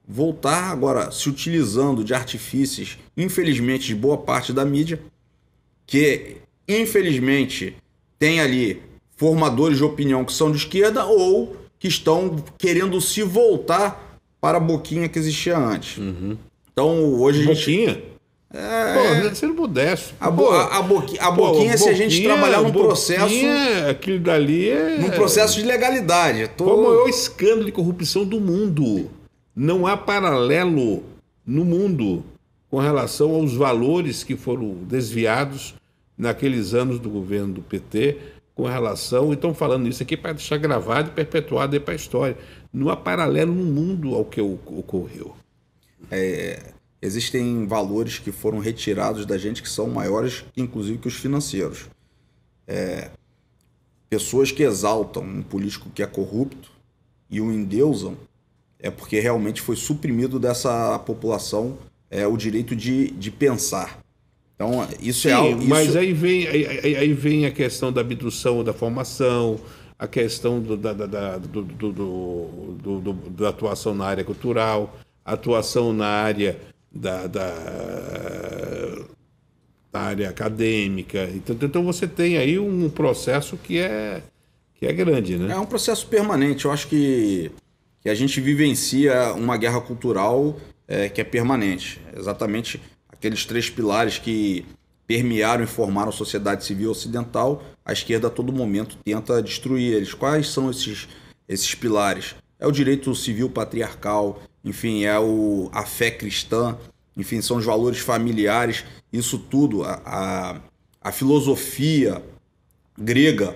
agora se utilizando de artifícios, infelizmente, de boa parte da mídia, que infelizmente tem ali formadores de opinião que são de esquerda ou que estão querendo se voltar para a boquinha que existia antes. Então hoje a gente... Boquinha? Pô, você não pudesse. A boquinha, se a gente trabalhar num processo... Aquilo dali num processo de legalidade. Foi o maior escândalo de corrupção do mundo. Não há paralelo no mundo com relação aos valores que foram desviados naqueles anos do governo do PT, com relação, e estão falando isso aqui para deixar gravado e perpetuado aí para a história. Não há paralelo no mundo ao que ocorreu. Existem valores que foram retirados da gente que são maiores, inclusive, que os financeiros. Pessoas que exaltam um político que é corrupto e o endeusam é porque realmente foi suprimido dessa população o direito de pensar. Então, isso Sim, é algo... mas aí vem a questão da abdução da formação, a questão da atuação na área cultural, a atuação na área da área acadêmica. Então você tem aí um processo que é grande, né? É um processo permanente. Eu acho que a gente vivencia uma guerra cultural que é permanente. Exatamente aqueles 3 pilares que permearam e formaram a sociedade civil ocidental, a esquerda a todo momento tenta destruir eles. Quais são esses pilares? É o direito civil patriarcal, enfim, a fé cristã, enfim, são os valores familiares, isso tudo, a filosofia grega,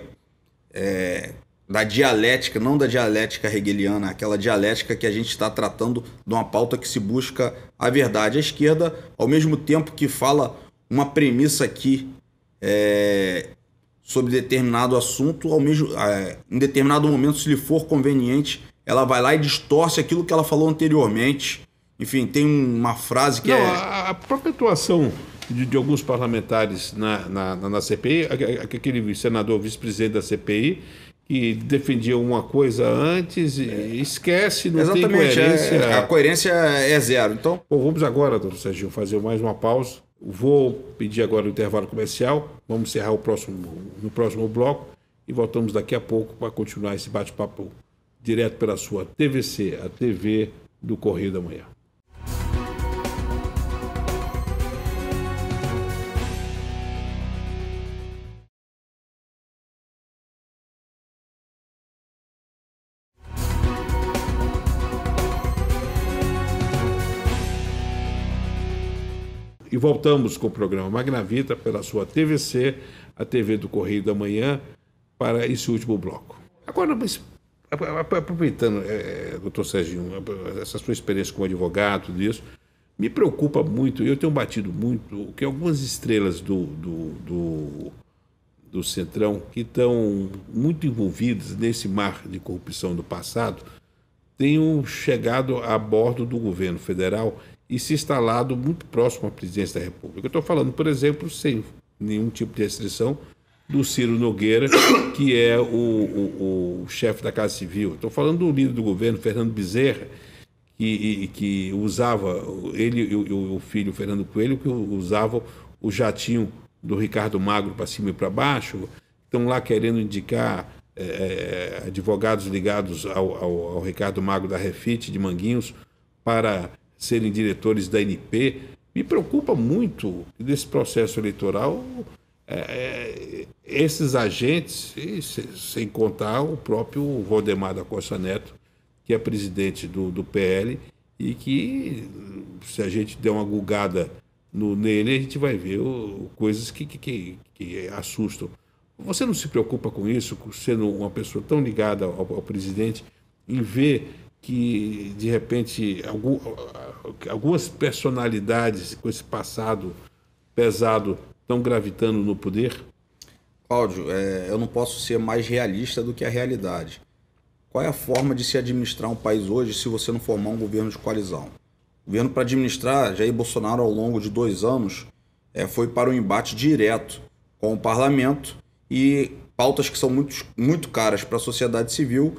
da dialética, não da dialética hegeliana, aquela dialética que a gente está tratando de uma pauta que se busca a verdade. A esquerda, ao mesmo tempo que fala uma premissa aqui sobre determinado assunto, em determinado momento, se lhe for conveniente, ela vai lá e distorce aquilo que ela falou anteriormente. Enfim, tem uma frase que a própria atuação de alguns parlamentares na CPI, aquele senador vice-presidente da CPI, que defendia uma coisa antes e esquece, não tem coerência. A coerência é zero. Então, vamos agora, doutor Serginho, fazer mais uma pausa. Vou pedir agora o intervalo comercial. Vamos encerrar no próximo bloco e voltamos daqui a pouco para continuar esse bate-papo direto pela sua TVC, a TV do Correio da Manhã. E voltamos com o programa Magnavita pela sua TVC, a TV do Correio da Manhã, para esse último bloco. Agora, mas, aproveitando, doutor Serginho, essa sua experiência como advogado, tudo isso, me preocupa muito, eu tenho batido muito, que algumas estrelas do Centrão, que estão muito envolvidas nesse mar de corrupção do passado, tenham chegado a bordo do governo federal e se instalado muito próximo à presidência da República. Eu estou falando, por exemplo, sem nenhum tipo de restrição, do Ciro Nogueira, que é o chefe da Casa Civil. Estou falando do líder do governo, Fernando Bezerra, que usava, ele e o filho Fernando Coelho, que usavam o jatinho do Ricardo Magro para cima e para baixo, estão lá querendo indicar advogados ligados ao Ricardo Magro da Refit, de Manguinhos, para serem diretores da ANP. Me preocupa muito desse processo eleitoral esses agentes, sem contar o próprio Valdemar da Costa Neto, que é presidente do PL, e que, se a gente der uma gulgada nele, a gente vai ver coisas que assustam. Você não se preocupa com isso, sendo uma pessoa tão ligada ao presidente, em ver que, de repente, algumas personalidades com esse passado pesado estão gravitando no poder? Cláudio, eu não posso ser mais realista do que a realidade. Qual é a forma de se administrar um país hoje se você não formar um governo de coalizão? O governo, para administrar, Jair Bolsonaro, ao longo de 2 anos, foi para um embate direto com o parlamento, e pautas que são muito caras para a sociedade civil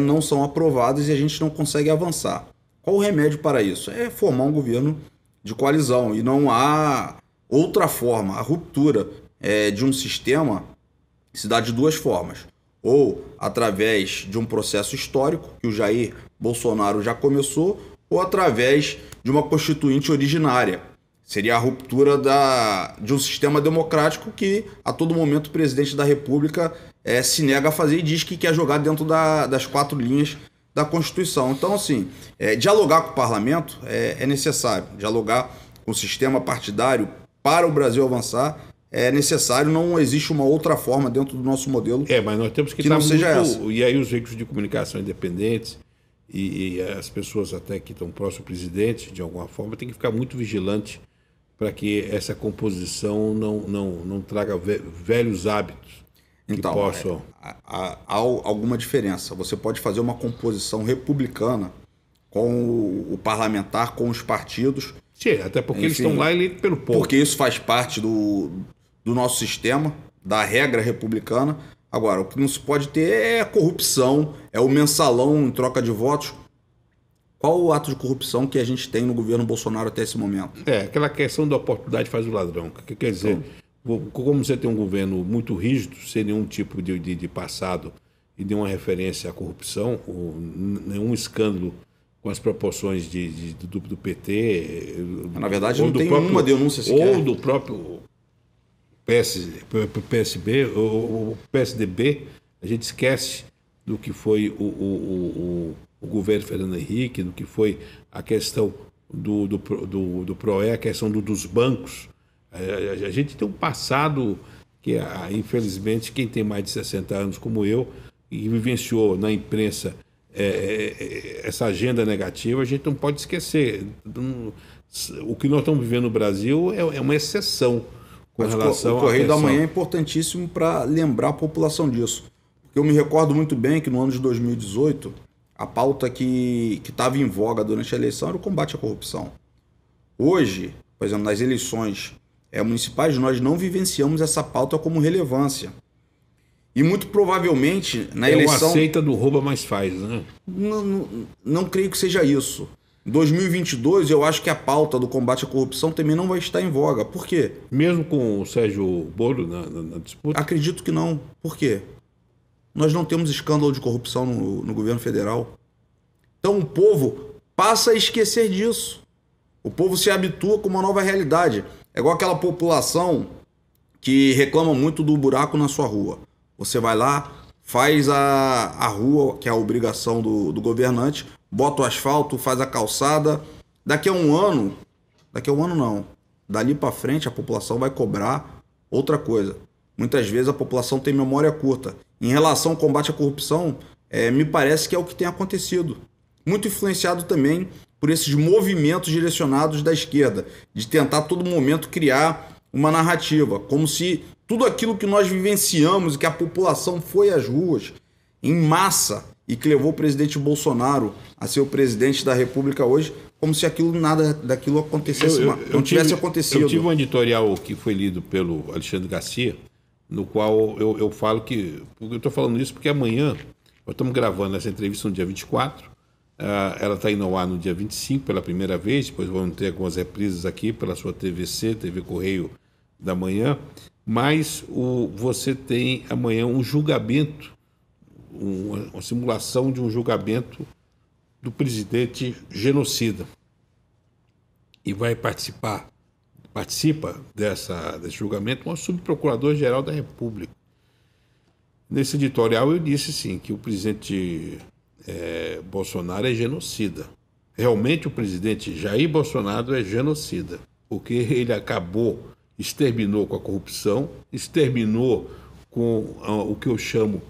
não são aprovadas e a gente não consegue avançar. Qual o remédio para isso? É formar um governo de coalizão, e não há outra forma. A ruptura de um sistema se dá de 2 formas. Ou através de um processo histórico, que o Jair Bolsonaro já começou, ou através de uma constituinte originária. Seria a ruptura de um sistema democrático que, a todo momento, o presidente da República se nega a fazer e diz que quer jogar dentro das 4 linhas da Constituição. Então, assim, dialogar com o parlamento é necessário. Dialogar com o sistema partidário para o Brasil avançar é necessário. Não existe uma outra forma dentro do nosso modelo mas nós temos que não seja essa. E aí os veículos de comunicação independentes e as pessoas até que estão próximo ao presidente, de alguma forma, tem que ficar muito vigilante para que essa composição não traga velhos hábitos. Então, há alguma diferença. Você pode fazer uma composição republicana com o parlamentar, com os partidos. Sim, até porque eles estão lá eleitos pelo povo. Porque isso faz parte do nosso sistema, da regra republicana. Agora, o que não se pode ter é corrupção, é o mensalão em troca de votos. Qual o ato de corrupção que a gente tem no governo Bolsonaro até esse momento? Aquela questão da oportunidade faz o ladrão. Quer dizer, como você tem um governo muito rígido, sem nenhum tipo de passado e nenhuma referência à corrupção, ou nenhum escândalo com as proporções do PT... Na verdade, não tem nenhuma denúncia sequer. Ou do próprio PSB, ou PSDB, a gente esquece do que foi o governo Fernando Henrique, do que foi a questão do PROE, a questão dos bancos. A gente tem um passado que, infelizmente, quem tem mais de 60 anos como eu e vivenciou na imprensa essa agenda negativa, a gente não pode esquecer. O que nós estamos vivendo no Brasil é uma exceção com relação o Correio da Manhã é importantíssimo para lembrar a população disso. Porque eu me recordo muito bem que no ano de 2018, a pauta que estava em voga durante a eleição era o combate à corrupção. Hoje, por exemplo, nas eleições municipais, nós não vivenciamos essa pauta como relevância. E muito provavelmente na eleição... uma seita do rouba mais faz, né? Não creio que seja isso. Em 2022, eu acho que a pauta do combate à corrupção também não vai estar em voga. Por quê? Mesmo com o Sérgio Moro na disputa? Acredito que não. Por quê? Nós não temos escândalo de corrupção no governo federal. Então o povo passa a esquecer disso. O povo se habitua com uma nova realidade. É igual aquela população que reclama muito do buraco na sua rua. Você vai lá, faz a rua, que é a obrigação do governante, bota o asfalto, faz a calçada. Daqui a um ano não. Dali para frente a população vai cobrar outra coisa. Muitas vezes a população tem memória curta. Em relação ao combate à corrupção, me parece que é o que tem acontecido. Muito influenciado também por esses movimentos direcionados da esquerda, de tentar a todo momento criar uma narrativa, como se tudo aquilo que nós vivenciamos e que a população foi às ruas em massa e que levou o presidente Bolsonaro a ser o presidente da República hoje, como se nada daquilo acontecesse, não tivesse acontecido. Eu tive um editorial que foi lido pelo Alexandre Garcia, no qual eu falo que... Eu estou falando isso porque amanhã, nós estamos gravando essa entrevista no dia 24, ela está indo ao ar no dia 25 pela primeira vez, depois vamos ter algumas reprises aqui pela sua TVC, TV Correio da Manhã, mas você tem amanhã um julgamento, uma simulação de um julgamento do presidente genocida. E participa desse julgamento uma subprocuradora-geral da República. Nesse editorial eu disse sim que o presidente Bolsonaro é genocida. Realmente o presidente Jair Bolsonaro é genocida, porque ele exterminou com a corrupção, exterminou com o que eu chamo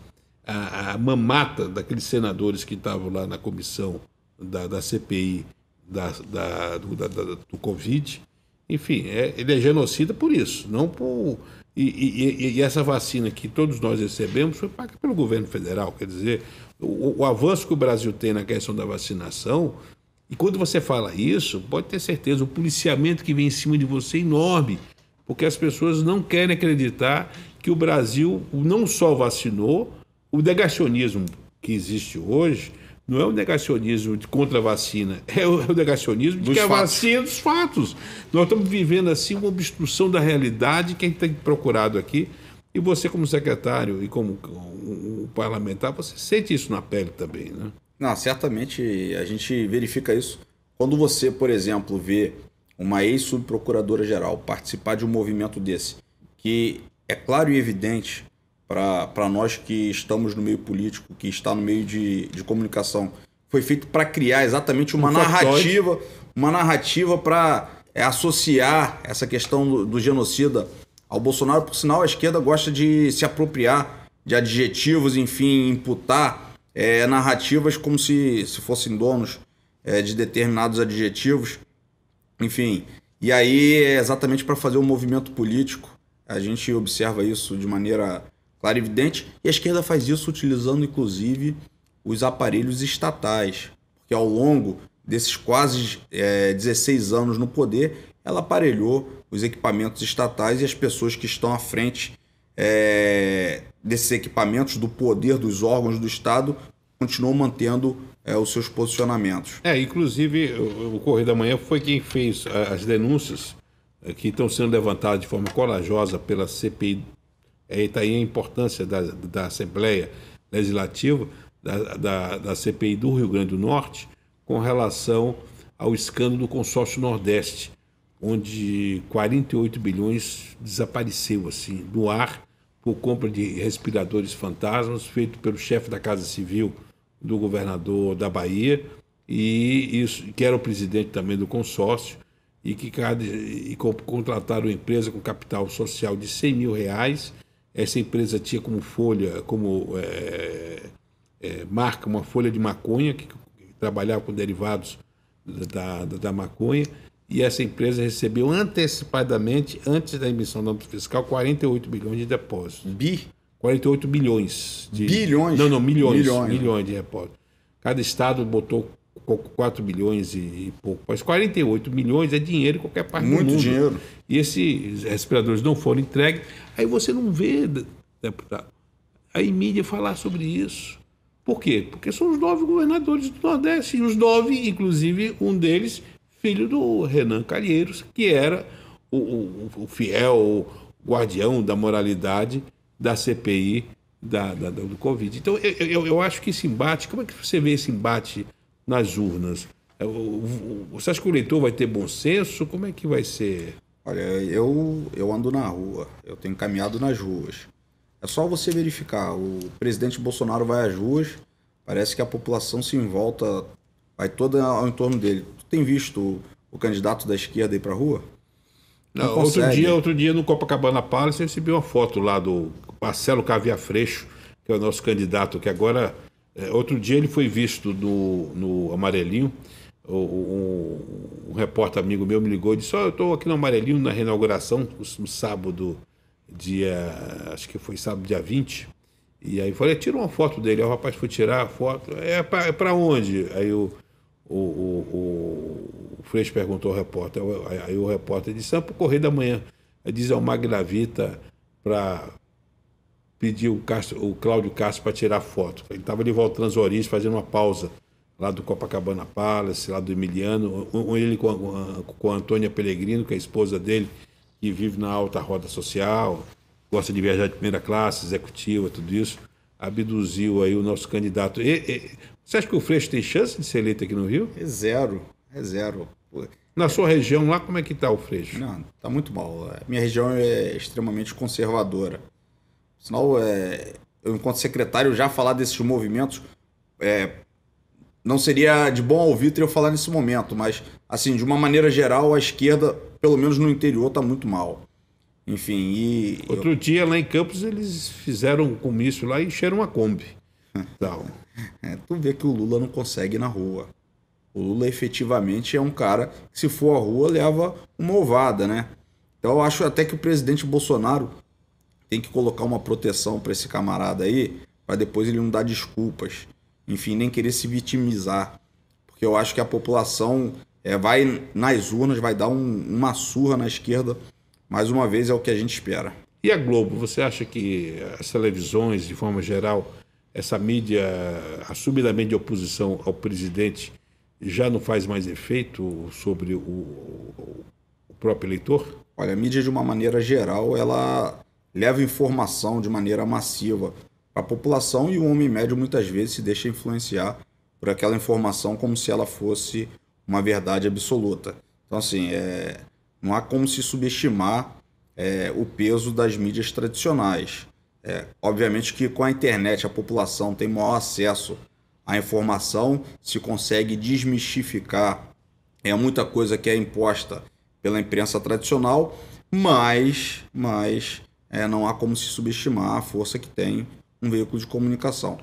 a mamata daqueles senadores que estavam lá na comissão da CPI do Covid. Enfim, ele é genocida por isso, não por... E essa vacina que todos nós recebemos foi paga pelo governo federal. Quer dizer, o avanço que o Brasil tem na questão da vacinação, e quando você fala isso, pode ter certeza, o policiamento que vem em cima de você é enorme, porque as pessoas não querem acreditar que o Brasil não só vacinou, o negacionismo que existe hoje não é o negacionismo contra a vacina, é o negacionismo de que a vacina é dos fatos. Nós estamos vivendo assim uma obstrução da realidade que a gente tem procurado aqui, e você como secretário e como um parlamentar, você sente isso na pele também, né? Não, certamente a gente verifica isso. Quando você, por exemplo, vê uma ex-subprocuradora-geral participar de um movimento desse, que é claro e evidente para nós que estamos no meio político, que está no meio de comunicação, foi feito para criar exatamente uma narrativa para associar essa questão do genocida ao Bolsonaro. Por sinal, a esquerda gosta de se apropriar de adjetivos, enfim, imputar narrativas como se fossem donos de determinados adjetivos, enfim. E aí é exatamente para fazer um movimento político. A gente observa isso de maneira clara e evidente, e a esquerda faz isso utilizando, inclusive, os aparelhos estatais, porque ao longo desses quase 16 anos no poder, ela aparelhou os equipamentos estatais e as pessoas que estão à frente desses equipamentos, do poder dos órgãos do Estado, continuam mantendo os seus posicionamentos. Inclusive, o Correio da Manhã foi quem fez as denúncias que estão sendo levantadas de forma corajosa pela CPI. Está aí a importância da Assembleia Legislativa, da CPI do Rio Grande do Norte, com relação ao escândalo do consórcio Nordeste, onde 48 bilhões desapareceu assim, do ar por compra de respiradores fantasmas, feito pelo chefe da Casa Civil do governador da Bahia, e isso, que era o presidente também do consórcio, e contrataram uma empresa com capital social de R$100 mil. Essa empresa tinha como folha, marca, uma folha de maconha, que trabalhava com derivados da maconha, e essa empresa recebeu antecipadamente, antes da emissão da nota fiscal, 48 bilhões de depósitos. 48 bilhões. Bilhões? Não, milhões de depósitos. Cada estado botou 4 bilhões e pouco. Mas 48 milhões é dinheiro em qualquer parte do mundo. Muito dinheiro. E esses respiradores não foram entregues. Aí você não vê, deputado, aí mídia falar sobre isso. Por quê? Porque são os 9 governadores do Nordeste. E os 9, inclusive, um deles, filho do Renan Calheiros, que era o fiel guardião da moralidade da CPI do Covid. Então, eu acho que esse embate, como é que você vê esse embate nas urnas? Você acha que o eleitor vai ter bom senso? Como é que vai ser? Olha, eu ando na rua, eu tenho caminhado nas ruas. É só você verificar, o presidente Bolsonaro vai às ruas, parece que a população se envolta, vai toda ao entorno dele. Tu tem visto o candidato da esquerda ir pra rua? Não, outro dia no Copacabana Palace eu recebi uma foto lá do Marcelo Caviar Freixo, que é o nosso candidato, que agora, outro dia ele foi visto no Amarelinho. Um repórter amigo meu me ligou e disse: eu estou aqui no Amarelinho na reinauguração, no sábado, acho que foi sábado, dia 20. E aí eu falei: tira uma foto dele. Aí o rapaz foi tirar a foto. É para onde? Aí o Freixo perguntou ao repórter. Aí o repórter disse: para o Correio da Manhã. Aí diz ao Magravita para pedir o Cláudio Castro para tirar foto. Ele estava ali voltando às origens, fazendo uma pausa lá do Copacabana Palace, lá do Emiliano, ele com a Antônia Pellegrino, que é a esposa dele, que vive na alta roda social, gosta de viajar de primeira classe, executiva, tudo isso, abduziu aí o nosso candidato. Você acha que o Freixo tem chance de ser eleito aqui no Rio? É zero. Na sua região lá, como é que está o Freixo? Não, está muito mal. A minha região é extremamente conservadora. Senão, eu, enquanto secretário, já falar desses movimentos, não seria de bom ouvir eu falar nesse momento, mas, assim, de uma maneira geral, a esquerda, pelo menos no interior, está muito mal. Enfim, Outro dia, lá em Campos, eles fizeram um comício lá e encheram uma Kombi. Tu vê que o Lula não consegue ir na rua. O Lula, efetivamente, é um cara que, se for à rua, leva uma ovada, né? Então, eu acho até que o presidente Bolsonaro tem que colocar uma proteção para esse camarada aí, para depois ele não dar desculpas. Enfim, nem querer se vitimizar. Porque eu acho que a população vai nas urnas, vai dar uma surra na esquerda. Mais uma vez, é o que a gente espera. E a Globo? Você acha que as televisões, de forma geral, essa mídia assumidamente de oposição ao presidente, já não faz mais efeito sobre o próprio eleitor? Olha, a mídia, de uma maneira geral, ela leva informação de maneira massiva para a população, e o homem médio muitas vezes se deixa influenciar por aquela informação como se ela fosse uma verdade absoluta. Então, assim, não há como se subestimar o peso das mídias tradicionais. Obviamente que com a internet a população tem maior acesso a informação, se consegue desmistificar muita coisa que é imposta pela imprensa tradicional, mas não há como se subestimar a força que tem um veículo de comunicação.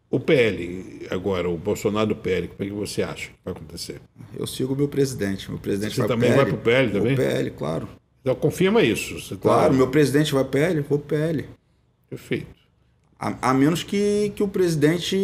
O PL, agora, o Bolsonaro do PL, como é que você acha que vai acontecer? Eu sigo o meu presidente. Meu presidente Você vai também pro PL. vai para o PL também? O PL, claro. Então confirma isso. Você Claro, meu presidente vai pro PL, vou pro PL. Perfeito. A menos que o presidente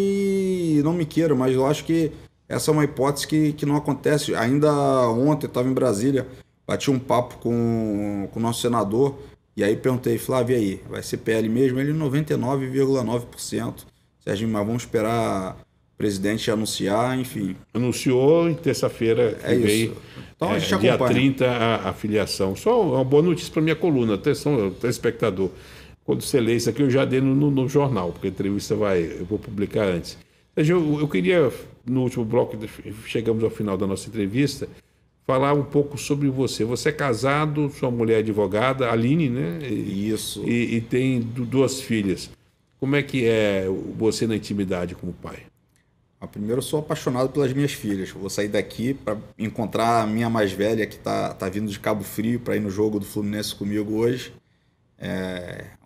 não me queira, mas eu acho que essa é uma hipótese que não acontece. Ainda ontem eu estava em Brasília, bati um papo com o nosso senador, e aí perguntei, Flávio, e aí, vai ser PL mesmo? Ele 99,9%. Serginho, mas vamos esperar o presidente anunciar, enfim. Anunciou em terça-feira que veio, então, a gente dia acompanha. 30, a filiação. Só uma boa notícia para minha coluna. Atenção, telespectador. Quando você lê isso aqui, eu já dei no jornal, porque a entrevista eu vou publicar antes. Eu queria, no último bloco, chegamos ao final da nossa entrevista, falar um pouco sobre você. Você é casado, sua mulher é advogada, Aline, né? Isso. E tem duas filhas. Como é que é você na intimidade como pai? Primeiro, eu sou apaixonado pelas minhas filhas. Vou sair daqui para encontrar a minha mais velha, que tá vindo de Cabo Frio para ir no jogo do Fluminense comigo hoje.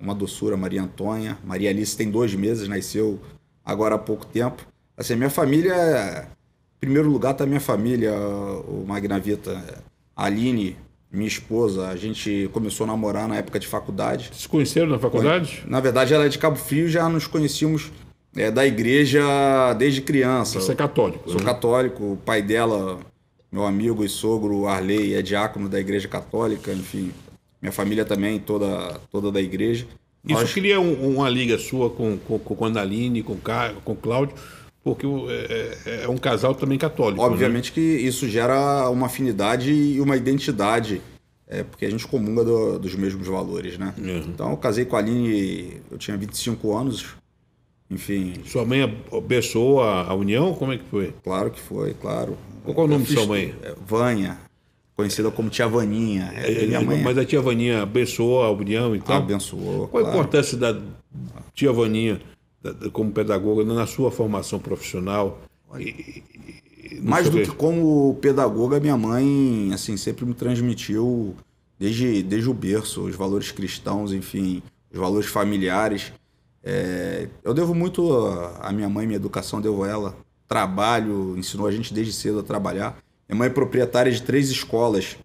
Uma doçura, Maria Antônia. Maria Alice tem 2 meses, nasceu agora há pouco tempo. Assim, minha família, em primeiro lugar está minha família, o Magnavita, a Aline, minha esposa. A gente começou a namorar na época de faculdade. Se conheceram na faculdade? Na verdade, ela é de Cabo Frio, já nos conhecíamos da igreja desde criança. Você é católico? Sou católico. O pai dela, meu amigo e sogro Arley, é diácono da igreja católica, enfim. Minha família também, toda da igreja. Isso cria uma liga sua com a Aline, com o Cláudio, porque é um casal também católico. Obviamente, né? Que isso gera uma afinidade e uma identidade, porque a gente comunga dos mesmos valores, né? Uhum. Então, eu casei com a Aline, eu tinha 25 anos, enfim. Sua mãe abençoou a união? Como é que foi? Claro que foi, claro. Qual é o nome de sua mãe? Vânia, conhecida como Tia Vaninha. Minha mãe. Mas a Tia Vaninha abençoou a união e tal? Abençoou, Qual a importância da Tia Vaninha como pedagoga na sua formação profissional? Mais do que como pedagoga, minha mãe assim, sempre me transmitiu, desde o berço, os valores cristãos, enfim, os valores familiares. Eu devo muito à minha mãe, minha educação, devo a ela. Trabalho, ensinou a gente desde cedo a trabalhar. Minha mãe é proprietária de 3 escolas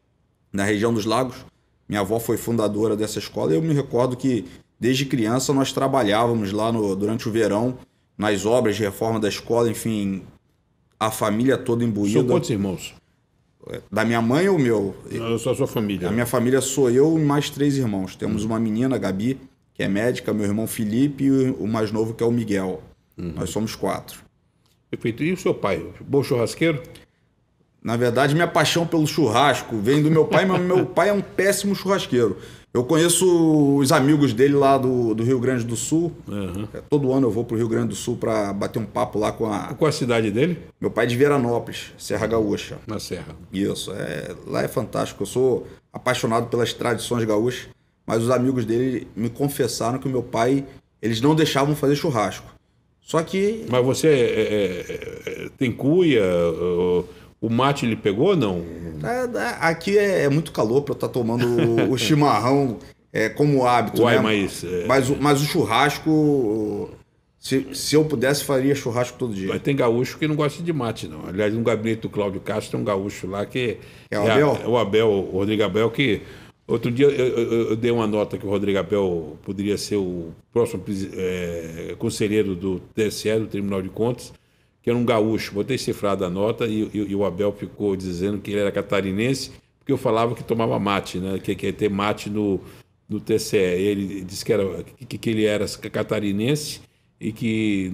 na região dos Lagos. Minha avó foi fundadora dessa escola e eu me recordo que, desde criança, nós trabalhávamos lá durante o verão, nas obras de reforma da escola, enfim, a família toda imbuída. São quantos irmãos? Da minha mãe ou meu? Só a sua família. A minha família sou eu e mais 3 irmãos. Temos uma menina, a Gabi, que é médica, meu irmão Felipe e o mais novo, que é o Miguel. Nós somos 4. Perfeito. E o seu pai? Bom churrasqueiro? Na verdade, minha paixão pelo churrasco vem do meu pai, mas meu pai é um péssimo churrasqueiro. Eu conheço os amigos dele lá do Rio Grande do Sul. Uhum. Todo ano eu vou pro Rio Grande do Sul para bater um papo lá com a... Qual a cidade dele? Meu pai é de Veranópolis, Serra Gaúcha. Na Serra. Isso, lá é fantástico. Eu sou apaixonado pelas tradições gaúchas, mas os amigos dele me confessaram que o meu pai, eles não deixavam fazer churrasco. Só que... Mas você tem cuia... O mate ele pegou ou não? Aqui é muito calor para eu estar tomando o chimarrão como hábito. Uai, né? Mas o churrasco, se eu pudesse, faria churrasco todo dia. Mas tem gaúcho que não gosta de mate, não. Aliás, no gabinete do Cláudio Castro tem um gaúcho lá que... É o Abel? O Abel, o Rodrigo Abel, que... Outro dia eu dei uma nota que o Rodrigo Abel poderia ser o próximo conselheiro do TSE, do Tribunal de Contas, que era um gaúcho. Botei cifrada a nota e o Abel ficou dizendo que ele era catarinense, porque eu falava que tomava mate, né? Que ia ter mate no TCE. Ele disse que ele era catarinense e que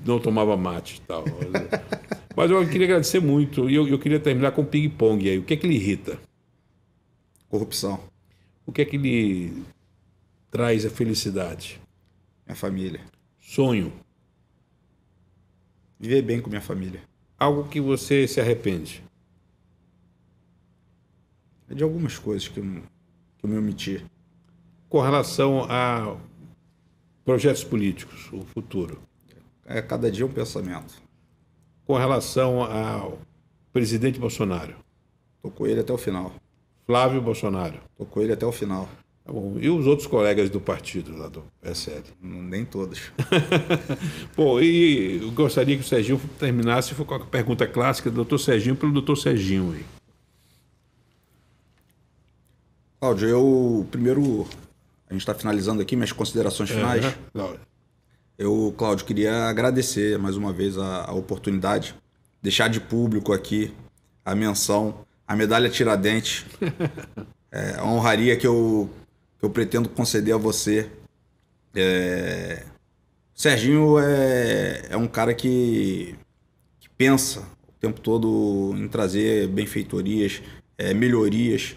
não tomava mate e tal. Mas eu queria agradecer muito e eu queria terminar com ping-pong aí. O que é que lhe irrita? Corrupção. O que é que lhe traz a felicidade? Minha família. Sonho. Viver bem com minha família. Algo que você se arrepende? De algumas coisas que eu me omiti. Com relação a projetos políticos, o futuro? Cada dia um pensamento. com relação ao presidente Bolsonaro? Tô com ele até o final. Flávio Bolsonaro. Tô com ele até o final. Tá bom. E os outros colegas do partido lá do PSL? Nem todos. Pô, e eu gostaria que o Serginho terminasse com a pergunta clássica do doutor Serginho pelo doutor Serginho aí. Cláudio, primeiro, a gente está finalizando aqui minhas considerações finais. Eu, Cláudio, queria agradecer mais uma vez a oportunidade, deixar de público aqui a menção, a medalha Tiradentes, a honraria que eu pretendo conceder a você. Serginho é um cara que pensa o tempo todo em trazer benfeitorias, melhorias,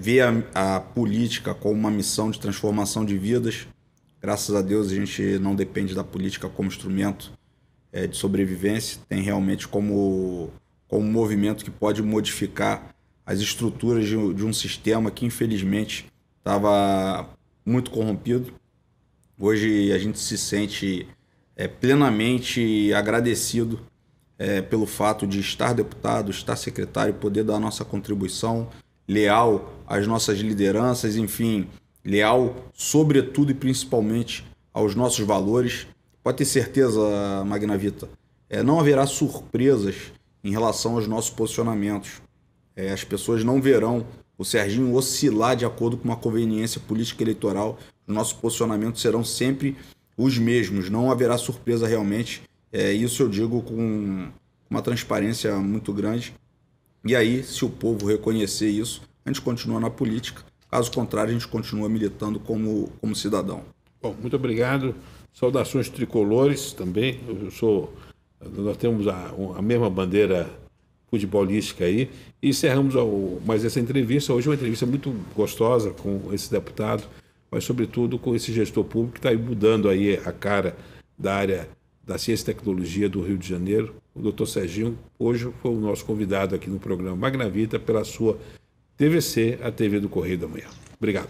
vê a política como uma missão de transformação de vidas. Graças a Deus a gente não depende da política como instrumento de sobrevivência, tem realmente como um movimento que pode modificar as estruturas de um sistema que infelizmente estava muito corrompido. Hoje a gente se sente plenamente agradecido pelo fato de estar deputado, estar secretário, poder dar a nossa contribuição, leal às nossas lideranças, enfim, leal sobretudo e principalmente aos nossos valores. Pode ter certeza, Magnavita, não haverá surpresas em relação aos nossos posicionamentos. As pessoas não verão o Serginho oscilar de acordo com uma conveniência política eleitoral. Os nossos posicionamentos serão sempre os mesmos, não haverá surpresa realmente. Isso eu digo com uma transparência muito grande. E aí, se o povo reconhecer isso, a gente continua na política. Caso contrário, a gente continua militando como cidadão. Bom, muito obrigado. Saudações tricolores também. Nós temos a mesma bandeira futebolística aí. E encerramos mais essa entrevista. Hoje é uma entrevista muito gostosa com esse deputado, mas sobretudo com esse gestor público que está mudando aí a cara da área da ciência e tecnologia do Rio de Janeiro. O doutor Serginho hoje foi o nosso convidado aqui no programa Magnavita pela sua TVC, a TV do Correio da Manhã. Obrigado.